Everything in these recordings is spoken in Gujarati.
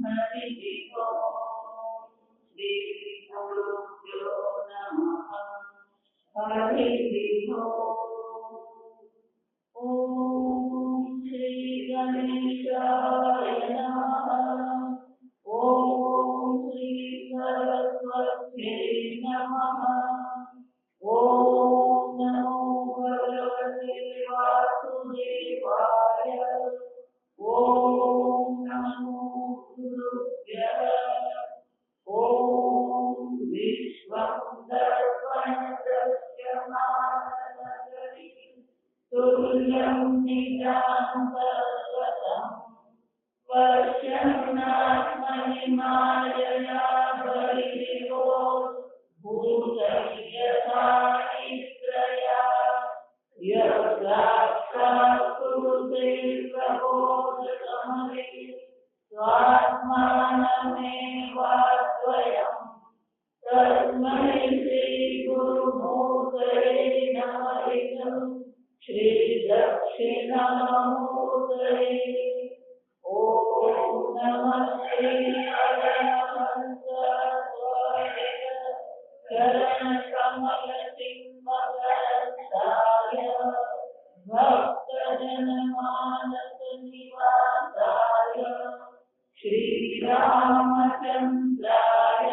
हरि ओम श्री गुरुभ्यो नमः हरि ओम श्री गणेशाय नमः ओम श्री सरस्वत्यै नमः ओम नमो भगवते वासुदेवाय ओम नमो गुरुभ्यः ओम विश्वं दर्पण दृश्यमानमगरि तुल्यं निजान्तर्गतं पश्यन्नात्मनि मायया बहिर्भूतः भूतयथा निद्रया यस्याक्षात्कुरुते प्रबोधसमरे स्वात्मानमेवाद्वयम् तस्मै श्रीगुरुमूर्तये नमः श्रीदक्षिणामूर्तये ॐ नमः श्रीहरहंसाय चरणकमलचिन्मकरन्दाय भक्तजनमानसनिवासाय श्रीरामचन्द्राय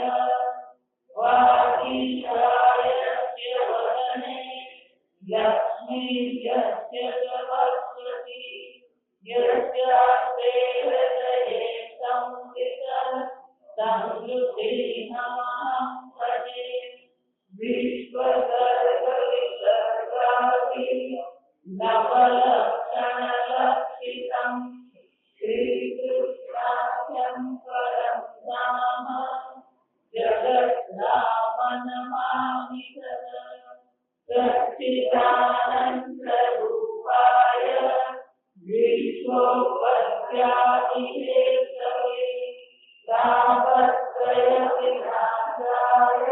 वागीशाय वदने लक्ष्मीर्यस्य सरस्वती यस्यास्ते हृदये संस्थितः संस्कृतिर्नमः भजे विश्वसर्गविसर्गादि नवलक्षणलक्षितम् श्रीकृष्णाख्यं परं धाम जगद्धामनमामि सच्चिदानन्दरूपाय विश्वोपत्यादिहेतवे तापत्रयविनाशाय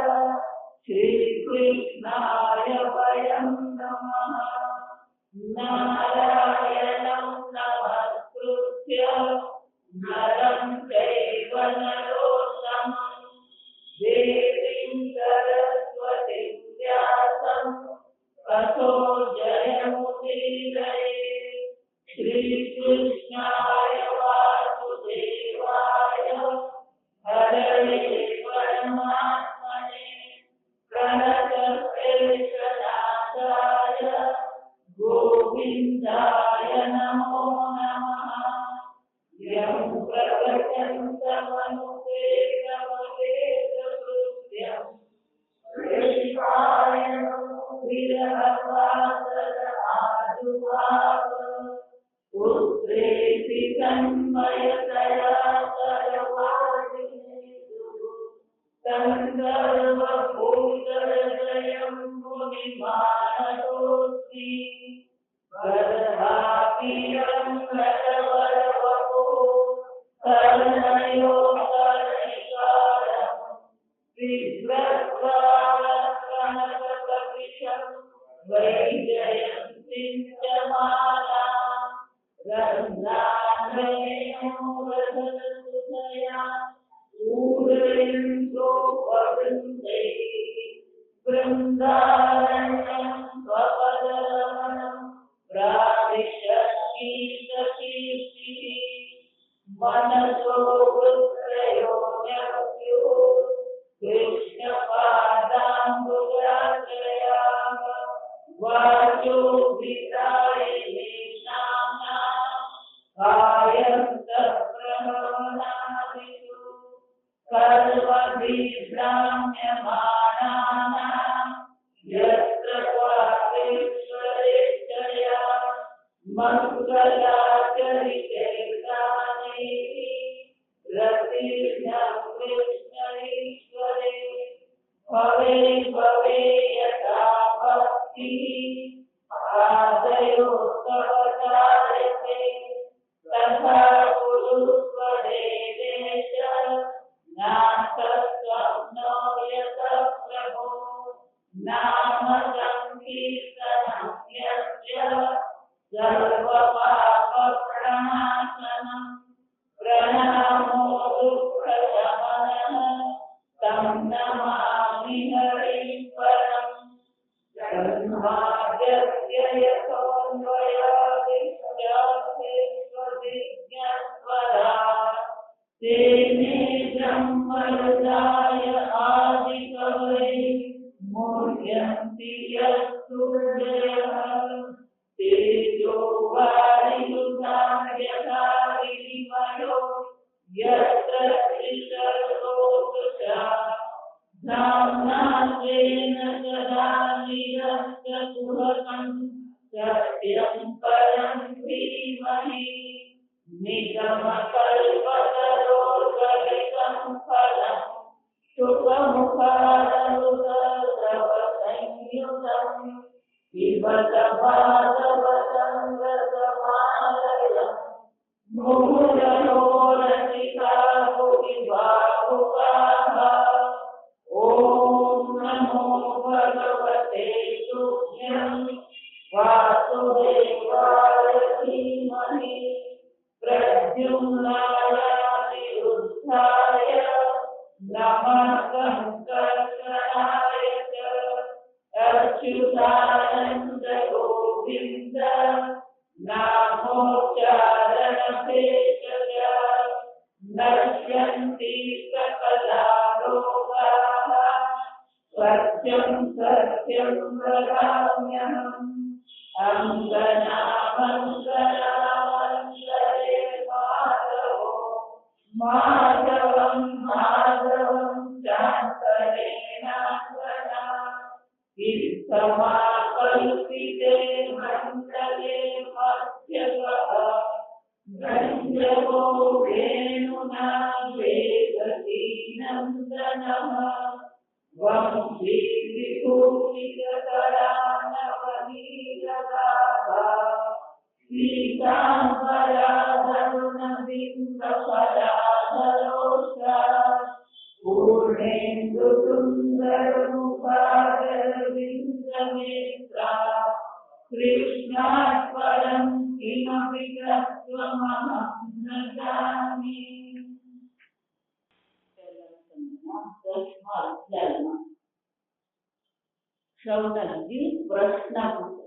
श्रीकृष्णाय वयं नमः नारायणं नमस्कृत्य नरं चैव नरोत्तमं देवीं सरस्वतीं व्यासं ततो जयमुदीरये श्रीकृष्णाय वासुदेवाय हरये परमात्मने प्रणतक्लेशनाशाय गोविन्दाय नमो नमः यं प्रकटन्तमनुपेतमपेतकृत्यं श्रीपायनं विरहवासरआजुभाव पुत्रेति तन्मयतया सर्वादिनेषु तन्सर्वभूतहृदयं मुनिमानतोऽस्मि वरदापियं नटवरवपो कर्णयो कर्णिकारं विभ्रद्वारकनककपिशं वैजयन्तीं च मालां रत्नाभरणोरधरसुधया पूरयन्तोपवृन्दैः वृन्दारण्यं स्वपदरमणं प्राविशद्गीतकीर्तिः मनसो वृत्तयो न्यप्यो कृष्णपादाम्बुजाश्रयाः वाचो विदायिने नाम्नां कायन्तप्रहरणादिषु सर्वभिभ्राम्यमाणानां यत्र क्वापेश्वरेच्छया मङ्गलाचरितैर्गानैः रतिर्नं कृष्णैश्वरे भवे भवे यथा भक्तिः आदयो तव चार्यते तथा कुरुष्वदेवेश नास्तत्वं नो यतः प्रभो नाम संकीर्तनं यस्य सर्वपापप्रणाशनं प्रणामो तं नमामि हरिं परं ब्रह्माद्यस्य यतोऽन्वयादित्यासेष्वभिज्ञस्वरा तेने ब्रह्महृदाय आदिकवये मुह्यन्ति यत्सूरयः तेजो वारिमृतां यथा विनिमयो यत्र त्रिसर्गो वृषा धाम्ना स्वेन सदा निरस्तकुहकं सत्यं परं धीमहि निगमकल्पतरोर्गलितं फलं शुकमुखादमृतद्रवसंयुतं पिबत भागवतं रसमालयम् मुहुरहो रसिका भुवि भावुकाः ॐ नमो भगवते तुभ्यं वासुदेवाय धीमहि प्रद्युम्नाय अनिरुद्धाय नमः संकर्षणाय च अच्युतानन्द गोविन्द नामोच्चारणभेषज नश्यन्ति सकला रोगाः सत्यं सत्यं वदाम्यहम् अङ्गनामङ्गलामङ्गले माधवं माधवं शान्तलेनाङ्गना समाकल्पिते मण्डले मध्यगः गन्धर्वो वेणुना वेदसीनन्दनः वंशीविभूषितकरानवनीरगाः पीताम्बराधरुणबिम्बफलाधरोष्ठा पूर्णेन्दुसुन्दरमुखारविन्दनेत्रा कृष्णात् परं किमपि तत्त्वमहं न जाने। શૌનકજી પ્રશ્ન પૂછે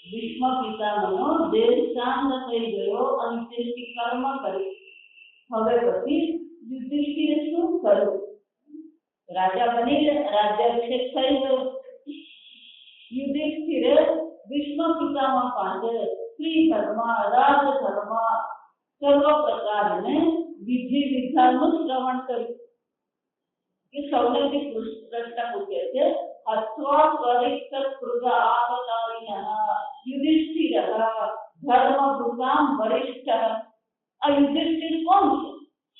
ભીષ્મ પિતામહનો દેહ શાંત થઈ ગયો અને તેથી કર્મ કરી હવે પછી યુધિષ્ઠિરે શું કર્યું? રાજા બની રાજ્યાભિષેક થઈ ગયો. યુધિષ્ઠિરે ભીષ્મ પિતામહ પાસે સ્ત્રી ધર્મ રાજધર્મ સર્વ પ્રકારને વિધિ વિધાનનું શ્રવણ કર્યું. ये शौनकजी प्रश्न पूछे थे अथवा परिक्त कृत आगतायिनः युधिष्ठिरः धर्मभूतां वरिष्ठः. आ युधिष्ठिर कौन છે?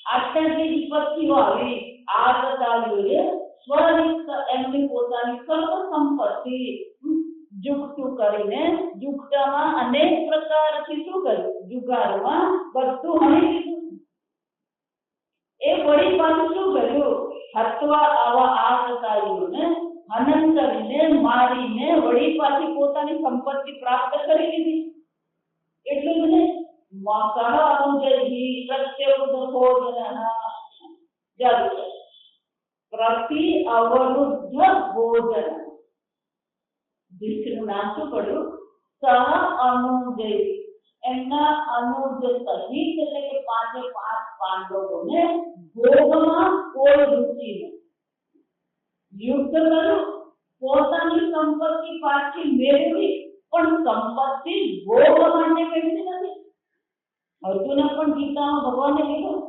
આટલી વિપત્તિઓ આવી આગતાલીઓએ સ્વરિક્ત એમની પોતાની સર્વ સંપત્તિ જુગતું કરીને જુગતામાં અનેક પ્રકારથી શું કર્યું? જુગારમાં બધું હણી લીધું. એ વળી પાછું શું કર્યું? હત્વા આવા આગતાલીઓને હનન કરીને મારીને વળી પાછી પોતાની સંપત્તિ પ્રાપ્ત કરી લીધી. એટલું જ નહીં, સહ અનુજૈઃ પ્રત્યવૃદ્ધ ભોજનઃ પ્રતિ અવરુદ્ધ ભોજન. યુધિષ્ઠિરનું નામ શું પડ્યું? સહ અનુજૈઃ. એમના અનુજ સહિત એટલે કે પાંચે પાંચ પાંડવોને ભોગમાં કોઈ રુચિ નહીં. યુદ્ધ કર્યું, પોતાની સંપત્તિ પાછી મેળવી, પણ સંપત્તિ ભોગ માટે મેળવી નથી. અર્જુને પણ ગીતામાં ભગવાને કીધું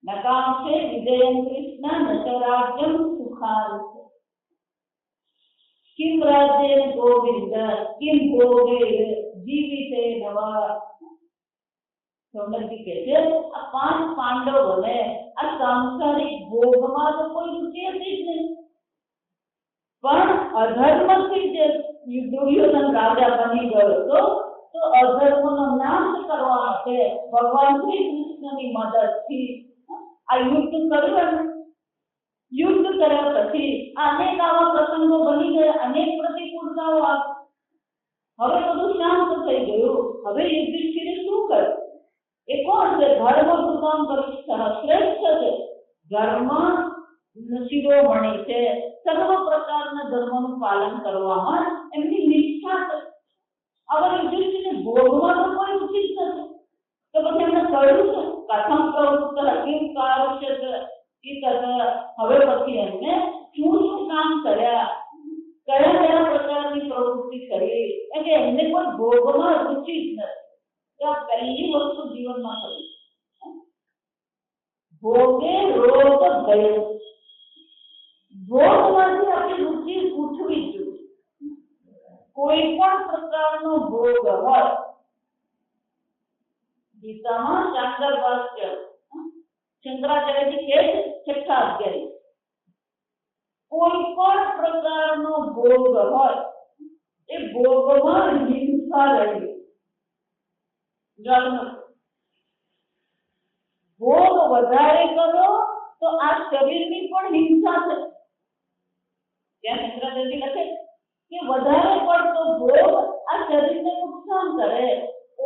નકાંક્ષે વિજયં કૃષ્ણ ન ચ રાજ્યં સુખાંસે કિમ રાજ્યેન ગોવિંદ કિમ ભોગે જીવિતે નવા. શૌનકજી કહે છે આ પાંચ પાંડવોને આ સાંસારિક ભોગમાં તો કોઈ રુચિ હતી જ નહીં, પણ અધર્મથી જે દુર્યોધન રાજા બની ગયો હતો તો અધર્મનો નાશ કરવા માટે ભગવાન શ્રી કૃષ્ણની મદદથી આ યુદ્ધ કર્યું. યુદ્ધ કર્યા પછી અનેક આવા પ્રસંગો બની ગયા, અનેક પ્રતિકૂળતાઓ આવી. હવે બધું શાંત થઈ ગયું. હવે યુધિષ્ઠિરે શું કર્યું? એ છે ધર્મ કૃતમ વરિષ્ઠ, શ્રેષ્ઠ છે ધર્મ શિરોમણી છે, સર્વ પ્રકારના ધર્મનું પાલન કરવામાં એમની નિષ્ઠા છે. હવે યુધિષ્ઠિરને ભોગમાં તો કોઈ રુચિ જ નથી, તો પછી એમને કહ્યું છે કથમ પ્રવૃત્ત કિમ કારુષ્યત ઈતત, હવે પછી એમને શું કામ કર્યા, કયા કયા પ્રકારની પ્રવૃત્તિ કરી, કે એમને કોઈ ભોગમાં રુચિ જ નથી. આ પહેલી વસ્તુ જીવનમાં થયું. ભોગે રોગ ગયો, ભોગમાંથી આપણી રુચિ ઉઠવી જોઈએ. કોઈ પણ પ્રકારનો ભોગ હોય, ગીતામાં શાનદાર વાક્ય શંકરાચાર્યજી કહે છે, છઠ્ઠા અધ્યાય, કોઈ પણ પ્રકારનો ભોગ હોય એ ભોગમાં હિંસા રહી. ભોગ વધારે કરો તો આ શરીરની પણ હિંસા છે. ત્યાં શંકરાચાર્યજી લખે કે વધારે પડતો ભોગ આ શરીરને નુકસાન કરે,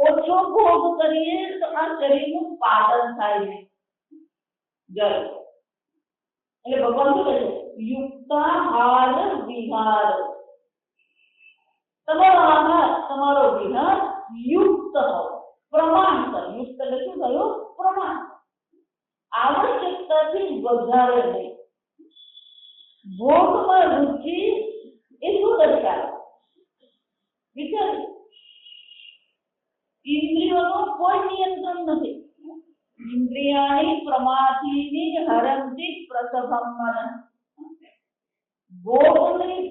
ઓછો ભોગ કરીએ તો આ શરીરનું પાલન થાય નહીં. એટલે ભગવાન શું કહે છે? યુક્તાહાર વિહાર. તમારો આહાર, તમારો વિહાર યુક્ત હોય, પ્રમાણસર. યુક્ત એટલે શું થયું? પ્રમાણ. આવશ્યકતાથી વધારે નહીં. ભોગમાં રુચિ એ શું દર્શાવે? વિચાર, ઇન્દ્રિયોનું કોઈ નિયંત્રણ નથી. ઇન્દ્રિયાણી પ્રમાથીની હરંતિ પ્રસભમ મન. ભોગની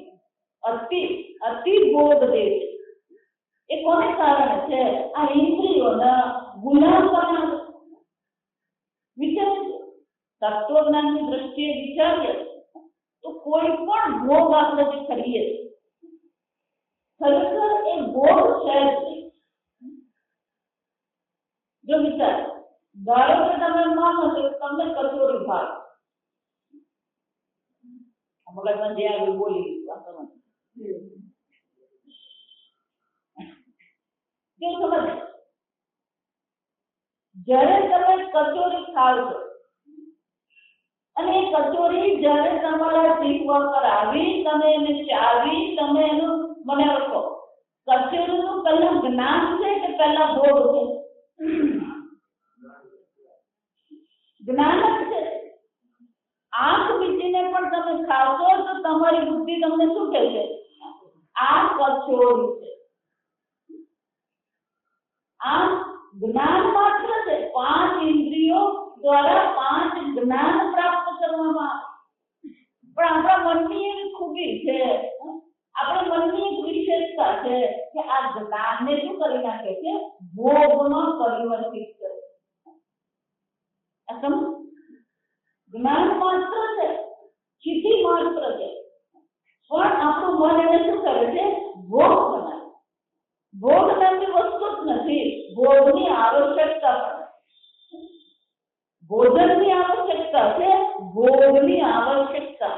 અતિ ભોગ દે છે એ કોને કારણે છે? આ ઇન્દ્રિયોના ગુલામ બનાવે. વિચાર, તત્વજ્ઞાનની દ્રષ્ટિએ વિચારીએ તો કોઈ પણ ભોગ આપણે જે કરીએ ખરેખર એ ભોગ છે જ નહીં. જો વિચાર, ધારો કે તમે માનો છો તમને કચોરી ભાવે, મગજમાં જે આવ્યું બોલી દીધું, કેવું સમજ? જ્યારે તમે કચોરી ખાવ છો અને એ કચોરી જ્યારે તમારા જીભ પર આવી, તમે એને ચાવી, તમે એનું મને કહો, કચોરીનું પહેલા જ્ઞાન છે કે પહેલા ભોગ છે? જ્ઞાન જ છે. આંખ વીંચીને પણ તમે ખાશો તો તમારી બુદ્ધિ તમને શું કહે છે? આ કચોરી છે. આ જ્ઞાન માત્ર છે. 5 ઇન્દ્રિયો દ્વારા 5 જ્ઞાન પ્રાપ્ત કરવામાં આવે. પણ આપણા મનની એવી ખૂબી છે, આપણા મનની એક વિશેષતા છે કે આ જ્ઞાનને શું કરી નાખે છે? ભોગમાં પરિવર્તિત કરે. જ્ઞાન માત્ર છે, ચિઠ્ઠી માત્ર છે, પણ આપણું મન એને શું કરે છે? ભોગ બનાવે. ભોગ નામની વસ્તુ જ નથી. ભોગની આવશ્યકતા પણ, ભોજનની આવશ્યકતા છે, ભોગની આવશ્યકતા.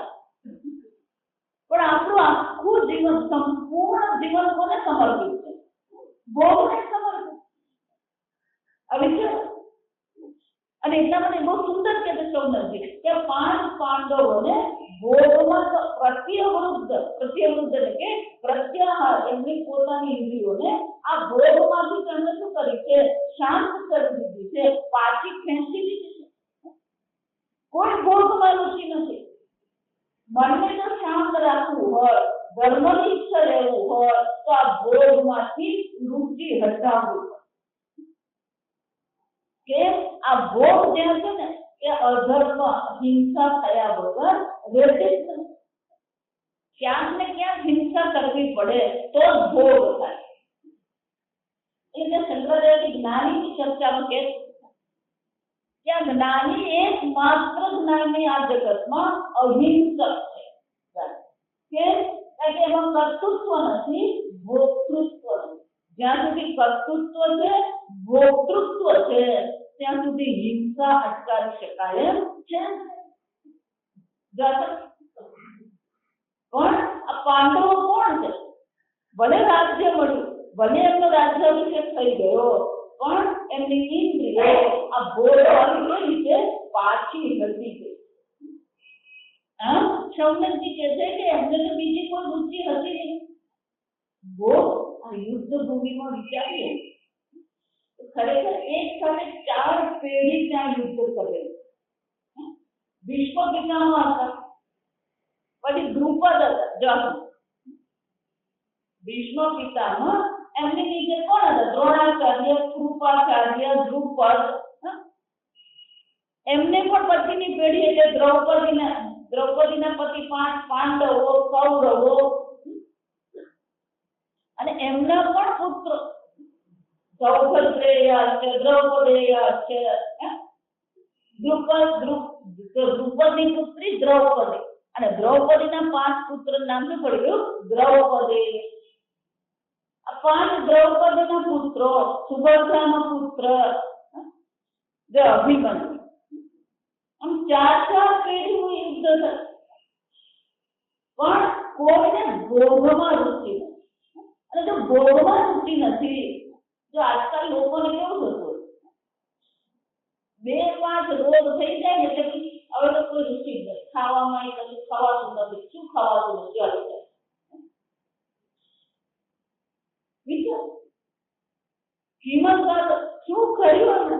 પણ આપણું આખું જીવન, સંપૂર્ણ જીવન કોને સમર્પિત છે? ભોગને સમર્પિત. હવે છે અને એટલા માટે બહુ સુંદર કે છે સૌનજી કે 5 પાંડવોને ભોગમાં પ્રત્યવૃદ્ધ એટલે કે પ્રત્યાહાર, એમની પોતાની ઇન્દ્રિયોને આ ભોગમાંથી તેમણે શું કરી છે? શાંત કરી દીધી છે, પાછી ખેંચી દીધી છે. કોઈ ભોગમાં રુચિ નથી. મનને જો શાંત રાખવું હોય, ધર્મનિષ્ઠ રહેવું હોય તો આ ભોગમાંથી રુચિ હટાવવી પડે. કે આ ભોગ જ્યાં છે ને એ અધર્મ, હિંસા થયા વગર રહેશે જ નહીં. ક્યાંક ને ક્યાંક હિંસા કરવી પડે તો જ ભોગ થાય. એટલે શંકરાચાર્ય જ્ઞાનીની ચર્ચામાં કહે કે આ જ્ઞાની એકમાત્ર જ્ઞાની આ જગતમાં અહિંસક છે. કે એમાં કર્તૃત્વ નથી, ભોક્તૃત્વ નથી. જ્યાં સુધી કર્તૃત્વ છે, ભોક્તૃત્વ છે, ત્યાં સુધી હિંસા અટકાવી શકાય છે. પણ આ પાંડવો કોણ છે? ભલે રાજ્ય મળ્યું, ભલે એમનો રાજ્યાભિષેક થઈ ગયો, પણ એમની ઇન્દ્રિયો આ ભોગવાની કેવી છે? પાછી હતી છે. શૌનકજી કહે છે કે એમને તો બીજી કોઈ રુચિ હતી નહીં. ભોગ આ યુદ્ધ ભૂમિમાં વિચારીએ તો ખરેખર એક સાથે 4 પેઢી ત્યાં યુદ્ધ કરે. ભીષ્મ પિતામહ હતા, પછી દ્રુપદ હતા. ભીષ્મ પિતામહ એમની નીચે કોણ હતા? દ્રોણાચાર્ય, કૃપાચાર્ય, દ્રુપદ. એમને પણ પછીની પેઢી એટલે દ્રૌપદીના પતિ 5 પાંડવો, કૌરવો અને એમના પણ પુત્ર સૌભદ્રેય છે, દ્રૌપદેય છે. દ્રુપદની પુત્રી દ્રૌપદી અને દ્રૌપદીના 5 પુત્ર નામ શું પડ્યું? દ્રૌપદી. આ 5 દ્રૌપદીના પુત્રો, સુભદ્રાનો પુત્ર જે અભિમન્યુ. આમ 4 પેઢીનું યુદ્ધ થયું. પણ કોઈને ભોગમાં રુચિ નથી. અને જો ભોગમાં રુચિ નથી, જો આજકાલ લોકોને કેવું થતું 2-5 રોગ થઈ જાય ને એટલે હવે તો કોઈ રુચિ નથી. ખાવામાં કશું ખવાતું નથી. શું ખવાતું નથી? વિચાર કિંમત શું કર્યું ને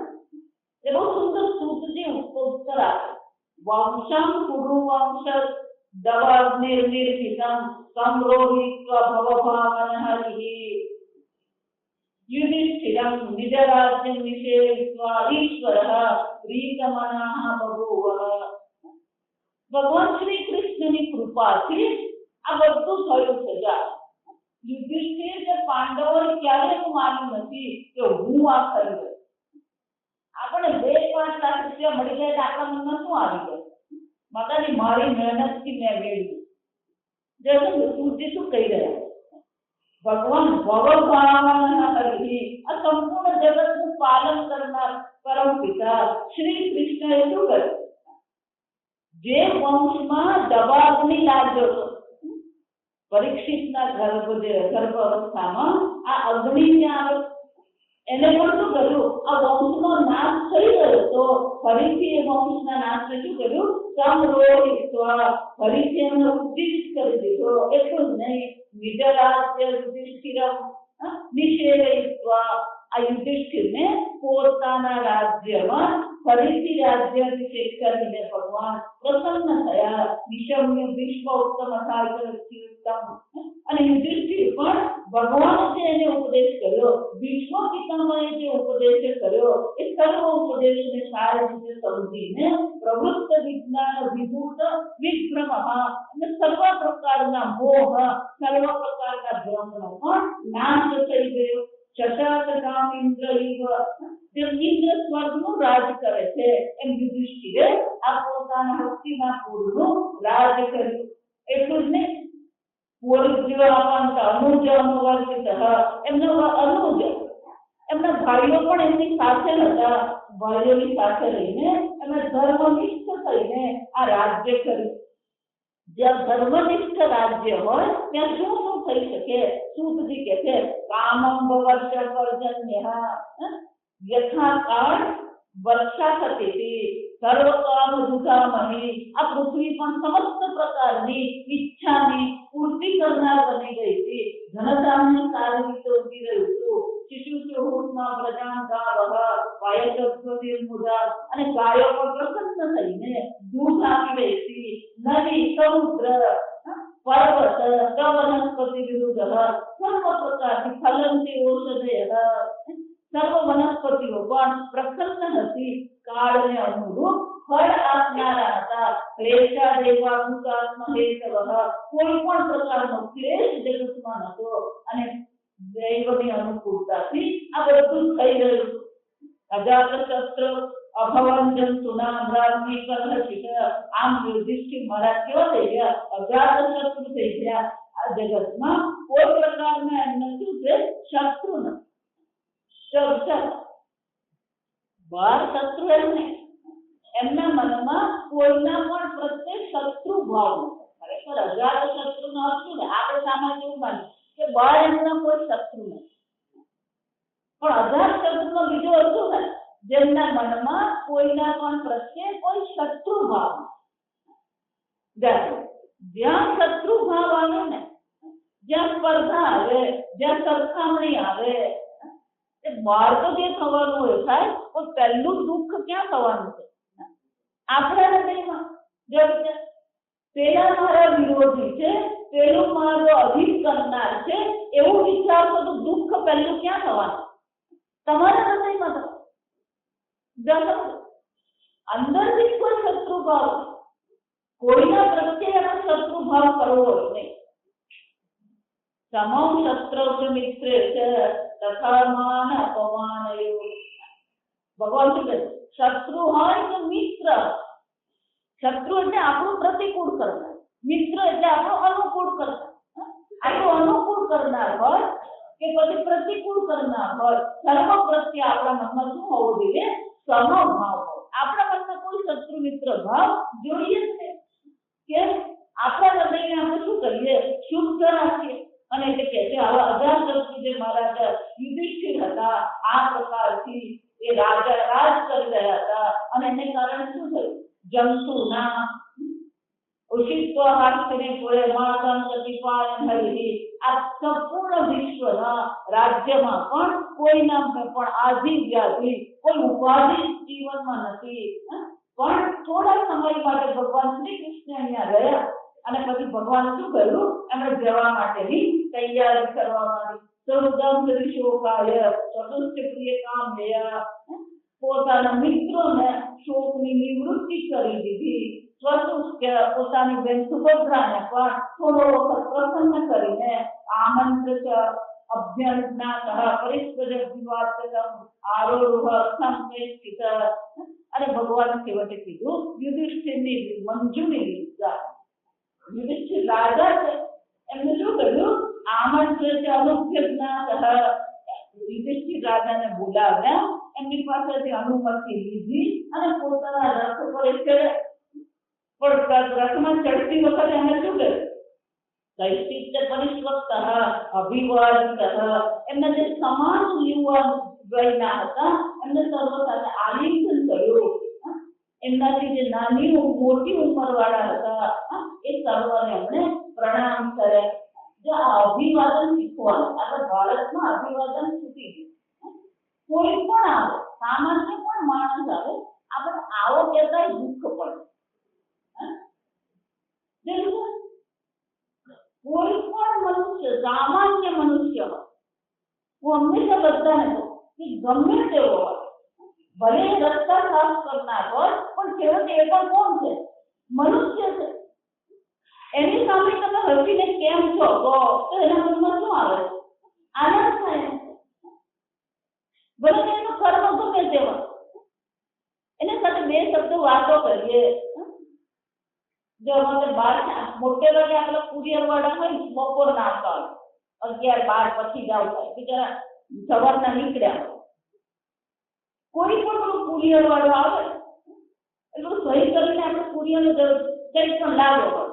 એ બહુ સુંદર સૂતજી ઉત્તર આપે. વંશમ કુરુ વંશ દવાગ્નિર્નિર્મિતમ સંરોહિત્વા ભવભાવનઃ યુધિષ્ઠિરં નિજરાજ્યં નિષેવિત્વા ઈશ્વરઃ પ્રીતમનઃ બભૂવ. ભગવાન શ્રી કૃષ્ણની કૃપાથી આ બધું થયું છે. યુધિષ્ઠિર કે પાંડવોએ ક્યારે એવું માન્યું નથી કે હું આ કરી ગયો. આપણે 2-5 લાખ રૂપિયા મળી જાય તો આપણા મનમાં શું આવી જાય? માતાજી મારી મહેનતથી મેં મેળવ્યું. સૂર્ય શું કહી રહ્યા? ભગવાન ભવભાવનઃ હરિ, આ સંપૂર્ણ જગતનું પાલન કરનાર પરમ પિતા શ્રી કૃષ્ણએ શું કર્યું? જે વંશમાં દબાવની લાગ્યો હતો, પરીક્ષિતના ગર્ભાવસ્થામાં આ અગ્નિ ત્યાં આવે એને પણ શું કર્યું? આ વંશનો નાશ થઈ ગયો તો ફરીથી એ વંશના નાશને શું કર્યું? સંરોહિત્વા, ફરીથી એમને ઉદ્દીપિત કરી દીધો. એટલું જ નહીં, નિજરાજ્ય યુધિષ્ઠિરં નિષેવયિત્વા, આ યુધિષ્ઠિરને પોતાના રાજ્યમાં ફરીથી રાજ્યાભિષેક કરીને ભગવાન પ્રસન્ન થયા. નિશમ્ય ભીષ્મ ઉત્તમ અને યુધિષ્ઠિર પણ ભગવાને જે એને ઉપદેશ કર્યો, ભીષ્મ પિતામહે જે ઉપદેશ કર્યો, એ સર્વ ઉપદેશને સારી રીતે સમજીને પ્રવૃત્ત વિજ્ઞાન વિભૂત વિભ્રમ અને સર્વ પ્રકારના મોહ, સર્વ પ્રકારના ભ્રમનો પણ નાશ થઈ ગયો. શશાંકગામ ઇન્દ્ર જેમ ઇન્દ્ર સ્વર્ગનું રાજ કરે છે એમ યુધિષ્ઠિરે આ પોતાના હસ્તિનાપુરનું રાજ કર્યું. એટલું જ નહીં, એમના ભાઈઓ પણ એમની સાથે હતા. ભાઈઓની સાથે રહીને એમણે ધર્મનિષ્ઠ થઈને આ રાજ્ય કર્યું. જ્યાં ધર્મનિષ્ઠ રાજ્ય હોય ત્યાં શું શું થઈ શકે? સૂતજી કહે છે કામમ વર્ષ પર્જન્ય યથાકાળ વર્ષા થતી હતી. સર્વ કામ દુધામહી, આ પૃથ્વી પણ સમસ્ત પ્રકારની ઈચ્છાની પૂર્તિ કરનાર બની ગઈ હતી. ધનધાન્ય સારી રીતે ઉગી રહ્યું હતું. શિશુસુહૃતમાં પ્રજાન ગાવઃ વાયસત્વનિર્મુદા, અને ગાયો પણ પ્રસન્ન થઈને દૂધ આપી રહી હતી. નદી, સમુદ્ર, પર્વત, વનસ્પતિ વિરુદ્ધ સર્વ પ્રકારની ફલંતી ઔષધય, સર્વ વનસ્પતિઓ પણ પ્રસન્ન હતી. કાળને અનુરૂપ ફળ આપનારા હતા. ક્લેશા દેવા ભૂતાત્મ હેતવઃ, કોઈ પણ પ્રકારનો ક્લેશ જગતમાં નહોતો અને દૈવની અનુકૂળતાથી આ બધું થઈ રહ્યું. અજાતશત્રુ અભવન જંતુના રાજની કલહશિત, આમ યુધિષ્ઠિર મહારાજ કેવા થઈ ગયા? અજાતશત્રુ થઈ ગયા. આ જગતમાં કોઈ પ્રકારના એમને શું છે? શત્રુ નથી. બહાર શત્રુ એમને એમના મનમાં કોઈના પણ પ્રત્યે શત્રુ ભાવ નથી. ખરેખર અજાત શત્રુનો અર્થ શું? આપણે સામાન્ય એવું માનીએ કે બહાર એમના કોઈ શત્રુ નથી, પણ અજાતશત્રુનો બીજો અર્થ ને જેમના મનમાં કોઈના પણ પ્રત્યે કોઈ શત્રુ ભાવ, જ્યાં શત્રુ ભાવ આવે ને, જ્યાં સ્પર્ધા આવે, જ્યાં સરખામણી આવે, એ બહાર તો જે થવાનું હોય થાય, પણ પહેલું દુઃખ ક્યાં થવાનું છે? આપણા હૃદયમાં. જો પેલા મારા વિરોધી છે, પેલું મારો અધિક કરનાર છે, એવું વિચારશો તો દુઃખ પહેલું ક્યાં થવાનું? તમારા હૃદયમાં થવાનું. અંદરથી કોઈ શત્રુ ભાવ, કોઈના પ્રત્યે એનો શત્રુ ભાવ કરવો જ નહીં. સમમ શત્રુ મિત્રે છે તથા માન અપમાનયો. ભગવાન શું કહે? શત્રુ હોય તો મિત્ર. શત્રુ એટલે આપણું પ્રતિકૂળ કરનાર, મિત્ર એટલે આપણું અનુકૂળ કરનાર. આપણું અનુકૂળ કરનાર હોય કે પછી પ્રતિકૂળ કરનાર હોય, સર્વ પ્રત્યે આપણા મનમાં શું હોવો જોઈએ? સમભાવ હોય. આપણા મનમાં કોઈ શત્રુ મિત્ર ભાવ જોઈએ જ નહીં. કે આપણા હૃદયને આપણે શું કરીએ? શુદ્ધ રાખીએ. અને એટલે કે છે આવા અજાતશત્રુ જે મહારાજા યુધિષ્ઠિર હતા, આ પ્રકારથી એ રાજા રાજ કરી રહ્યા હતા, અને એને કારણે શું થયું? જંતુના ઉષિત્વહાસ્યને જોડે માતંગ પ્રતિપાલન હરિ. આ સંપૂર્ણ વિશ્વના રાજ્યમાં પણ કોઈના પણ આધિ વ્યાધિ, કોઈ ઉપાધિ જીવનમાં નથી. પણ થોડા સમય માટે ભગવાન શ્રી કૃષ્ણ અહીંયા રહ્યા, અને પછી ભગવાન શું કર્યું? એમણે જવા માટેની તૈયારી કરવા માંડી. પોતાના મિત્રોને શોકની નિવૃત્તિ કરી દીધી. પોતાની બેન સુભદ્રાને પણ થોડો વખત પ્રસન્ન કરીને આમંત્રિત અભ્યર્થના પરિસ્પદ વિવાદકમ આરોહ સંકેત. અને ભગવાન છેવટે કીધું યુધિષ્ઠિરની મંજૂરી લીધા. યુધિષ્ઠિર રાજા છે, એમને શું કર્યું? આમંત્રિત અનુભ્યર્થના. યુધિષ્ઠિર રાજાને બોલાવ્યા, એમની પાસેથી અનુમતિ લીધી અને પોતાના રથ પર ચડે. પણ રથમાં ચડતી વખતે એમને શું કર્યું? દૈષ્ટિક પરિષ્વક્ત અભિવાદિત. એમના જે સમાન યુવાન વયના હતા એમને સર્વ સાથે આલિંગન કર્યું. એમનાથી જે નાની મોટી ઉંમર વાળા હતા એ સર્વને એમણે પ્રણામ કર્યા. જો આ અભિવાદન શીખવાનું, આપણા ભારતમાં અભિવાદન છૂટી ગયું. કોઈ પણ આવે, સામાન્ય પણ માણસ આવે, આપણે આવો કહેતા દુઃખ પડે. કોઈ પણ મનુષ્ય, સામાન્ય મનુષ્ય હોય, હું હંમેશા બધાને કહું કે ગમે તેવો હોય, ભલે રસ્તા સાફ કરનાર હોય, પણ છેવટે એ પણ કોણ છે? મનુષ્ય છે. એની સામે તમે હસીને કેમ છો તો એના મનમાં શું આવે? આનંદ થાય. ભલે એનો કર્મ ગમે તેવા, એના સાથે બે શબ્દો વાતો કરીએ. જો અમારે બાર મોટે ભાગે આપણે કુરિયર વાળા હોય, બપોર ના આવતા હોય, 11-12 પછી જ આવતા હોય, બિચારા સવારના નીકળ્યા હોય. કોઈ પણ કુરિયર વાળો આવે એટલું સહી કરીને આપણે કુરિયર કંઈક પણ લાવ્યો હોય.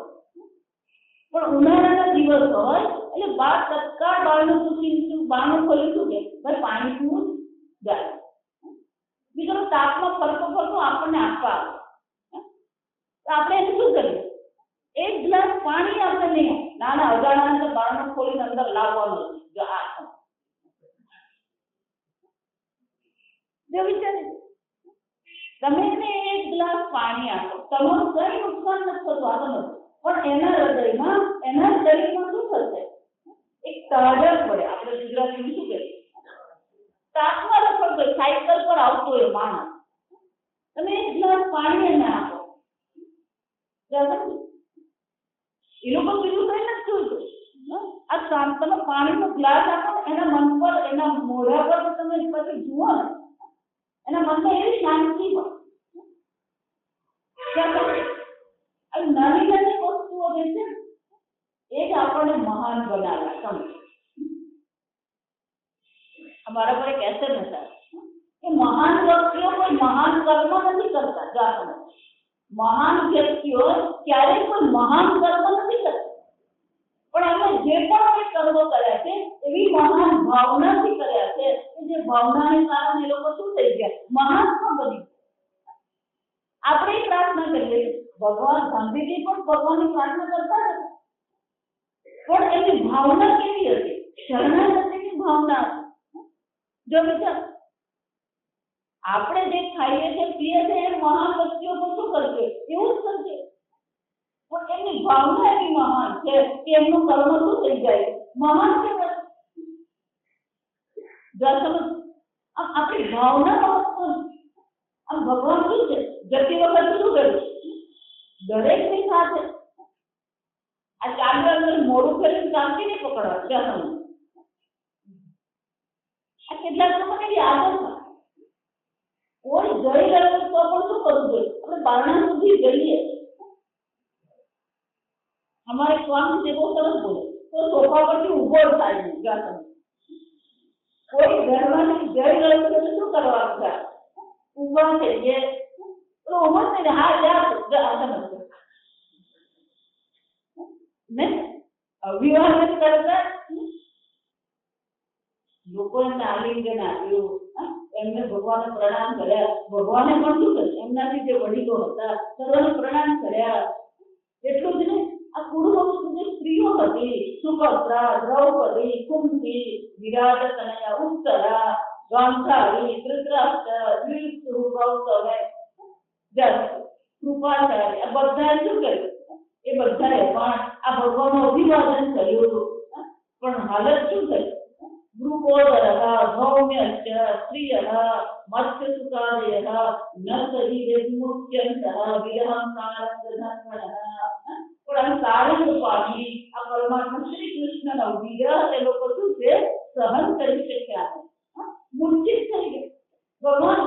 પણ ઉનાળાના દિવસ હોય એટલે બાર તત્કાળ બારનું પૂછીશું, બારનું ખોલીશું કે ભાઈ પાણી પીવું જાય. બીજો તાપમાં ફરતો ફરતો આપણને આપવા આવે. આપણે એને શું કરીએ? એક ગ્લાસ પાણી આપણે નહીં, નાના અજાણા બારણું ખોલીને અંદર લાવવાનું. જો આ વિચારે તમે એને એક ગ્લાસ પાણી આપો, તમારું કઈ નુકસાન નથી થતું, આ નથી. પણ એના હૃદયમાં, એના શરીરમાં શું થશે? એક તાજા પડે. આપણે ગુજરાતીમાં શું કહીએ? તાપમાં રખડતો, સાયકલ પર આવતો એ માણસ, તમે એક ગ્લાસ પાણી એને આપો, એ લોકો બીજું કઈ નથી જોઈતું. આ શાંત તમે પાણીનો ગ્લાસ આપો, એના મન પર, એના મોઢા પર તમે પછી જુઓ ને, એના મનમાં એવી શાંતિ હોય. નાની નાની વસ્તુઓ જે છે એ જ આપણને મહાન બનાવે. સમજ અમારા પર એક એસેમ હતા કે મહાન વ્યક્તિઓ કોઈ મહાન કર્મ નથી કરતા. જાણો, મહાન વ્યક્તિઓ ક્યારેય કોઈ મહાન કર્મ નથી કરતા, પણ એમાં જે પણ કંઈ કર્મો કર્યા છે એવી મહાન ભાવનાથી કર્યા છે કે જે ભાવનાને કારણે એ લોકો શું થઈ ગયા? મહાત્મા બની. આપણે પ્રાર્થના કરીએ, ભગવાન ગાંધીજી પણ ભગવાનની પ્રાર્થના કરતા હતા, પણ એની ભાવના કેવી હતી? શરણાગતિની ભાવના હતી. જો વિચાર, આપણે જે ખાઈએ છીએ પીએ છીએ એ મહાન વ્યક્તિઓ પણ શું કરશે? એવું જ કરશે. પણ એમની ભાવના એવી મહાન છે કે એમનું કર્મ શું થઈ જાય? મહાન કહેવાય. આપણી ભાવના મહત્વની. આમ ભગવાન શું છે? જતી વખતે શું કરે? દરેકની સાથે આ ચાંદ્ર અંદર મોડું કરીને ચાંદી નહીં પકડવા. જતું આ કેટલાક લોકોને એવી આદત હોય, કોઈ જઈ રહ્યું તો પણ શું કરવું જોઈએ? આપણે બારણા સુધી જઈએ. અમારે સ્વામી છે બહુ સરસ બોલે, તો સોફા પરથી ઉભો થાય નહીં. જતું કોઈ ઘરમાંથી જઈ રહ્યું છે તો શું કરવાનું છે? ઉભા થઈએ તો ઉભો થઈને હા ને અભિવાદન કરતા લોકો એમને આલિંગન આપ્યું, એમને ભગવાનને પ્રણામ કર્યા. ભગવાને પણ શું કર્યું? એમનાથી જે વડીલો હતા સર્વને પ્રણામ કર્યા. એટલું જ નહીં, આ કુરુવંશની જે સ્ત્રીઓ હતી, સુભદ્રા, દ્રૌપદી, કુંતી, વિરાટ કનૈયા, ઉત્તરા, ગાંધારી, ધૃતરાષ્ટ્ર, યુધિષ્ઠિર, ગૌતમ, કૃપાચાર્ય, આ બધાએ શું કર્યું? એ બધાએ પણ આ ભગવાનનું અભિવાદન કર્યું. પણ હાલત શું થઈ? ભૃગોદરઃ સૌમ્યશ્ચ સ્ત્રિયઃ મત્સ્યસુતાદયઃ ન શરીરે વિમુચ્યંતઃ વિરહંકારં દધન્વનઃ. પણ સારું પામી આ પરમાત્મા શ્રી કૃષ્ણનો વિરહ એ લોકો શું છે? સહન કરી શક્યા. મૂર્છિત થઈ ગયા. ભગવાન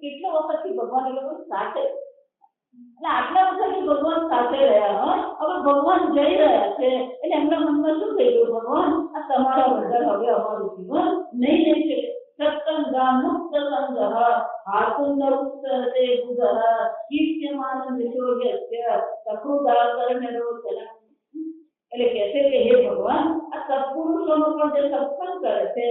કેટલા વખતથી ભગવાન એ લોકો સાથે, એટલે આટલા વખતથી ભગવાન સાથે રહ્યા. હવે ભગવાન જઈ રહ્યા છે એટલે એમના મનમાં શું થઈ ગયું? ભગવાન આ તમારા વગર હવે અમારું જીવન નહીં રહી શકે. સત્સંગા મુક્ત સંગઃ આતુંદર ઉત્તરતે બુધઃ કીર્ત્યમાન વિશોર્યસ્ય સકૃદા કર્મરોચન. એટલે કહે છે કે હે ભગવાન, આ સત્પુરુષોનો પણ જે સત્સંગ કરે છે,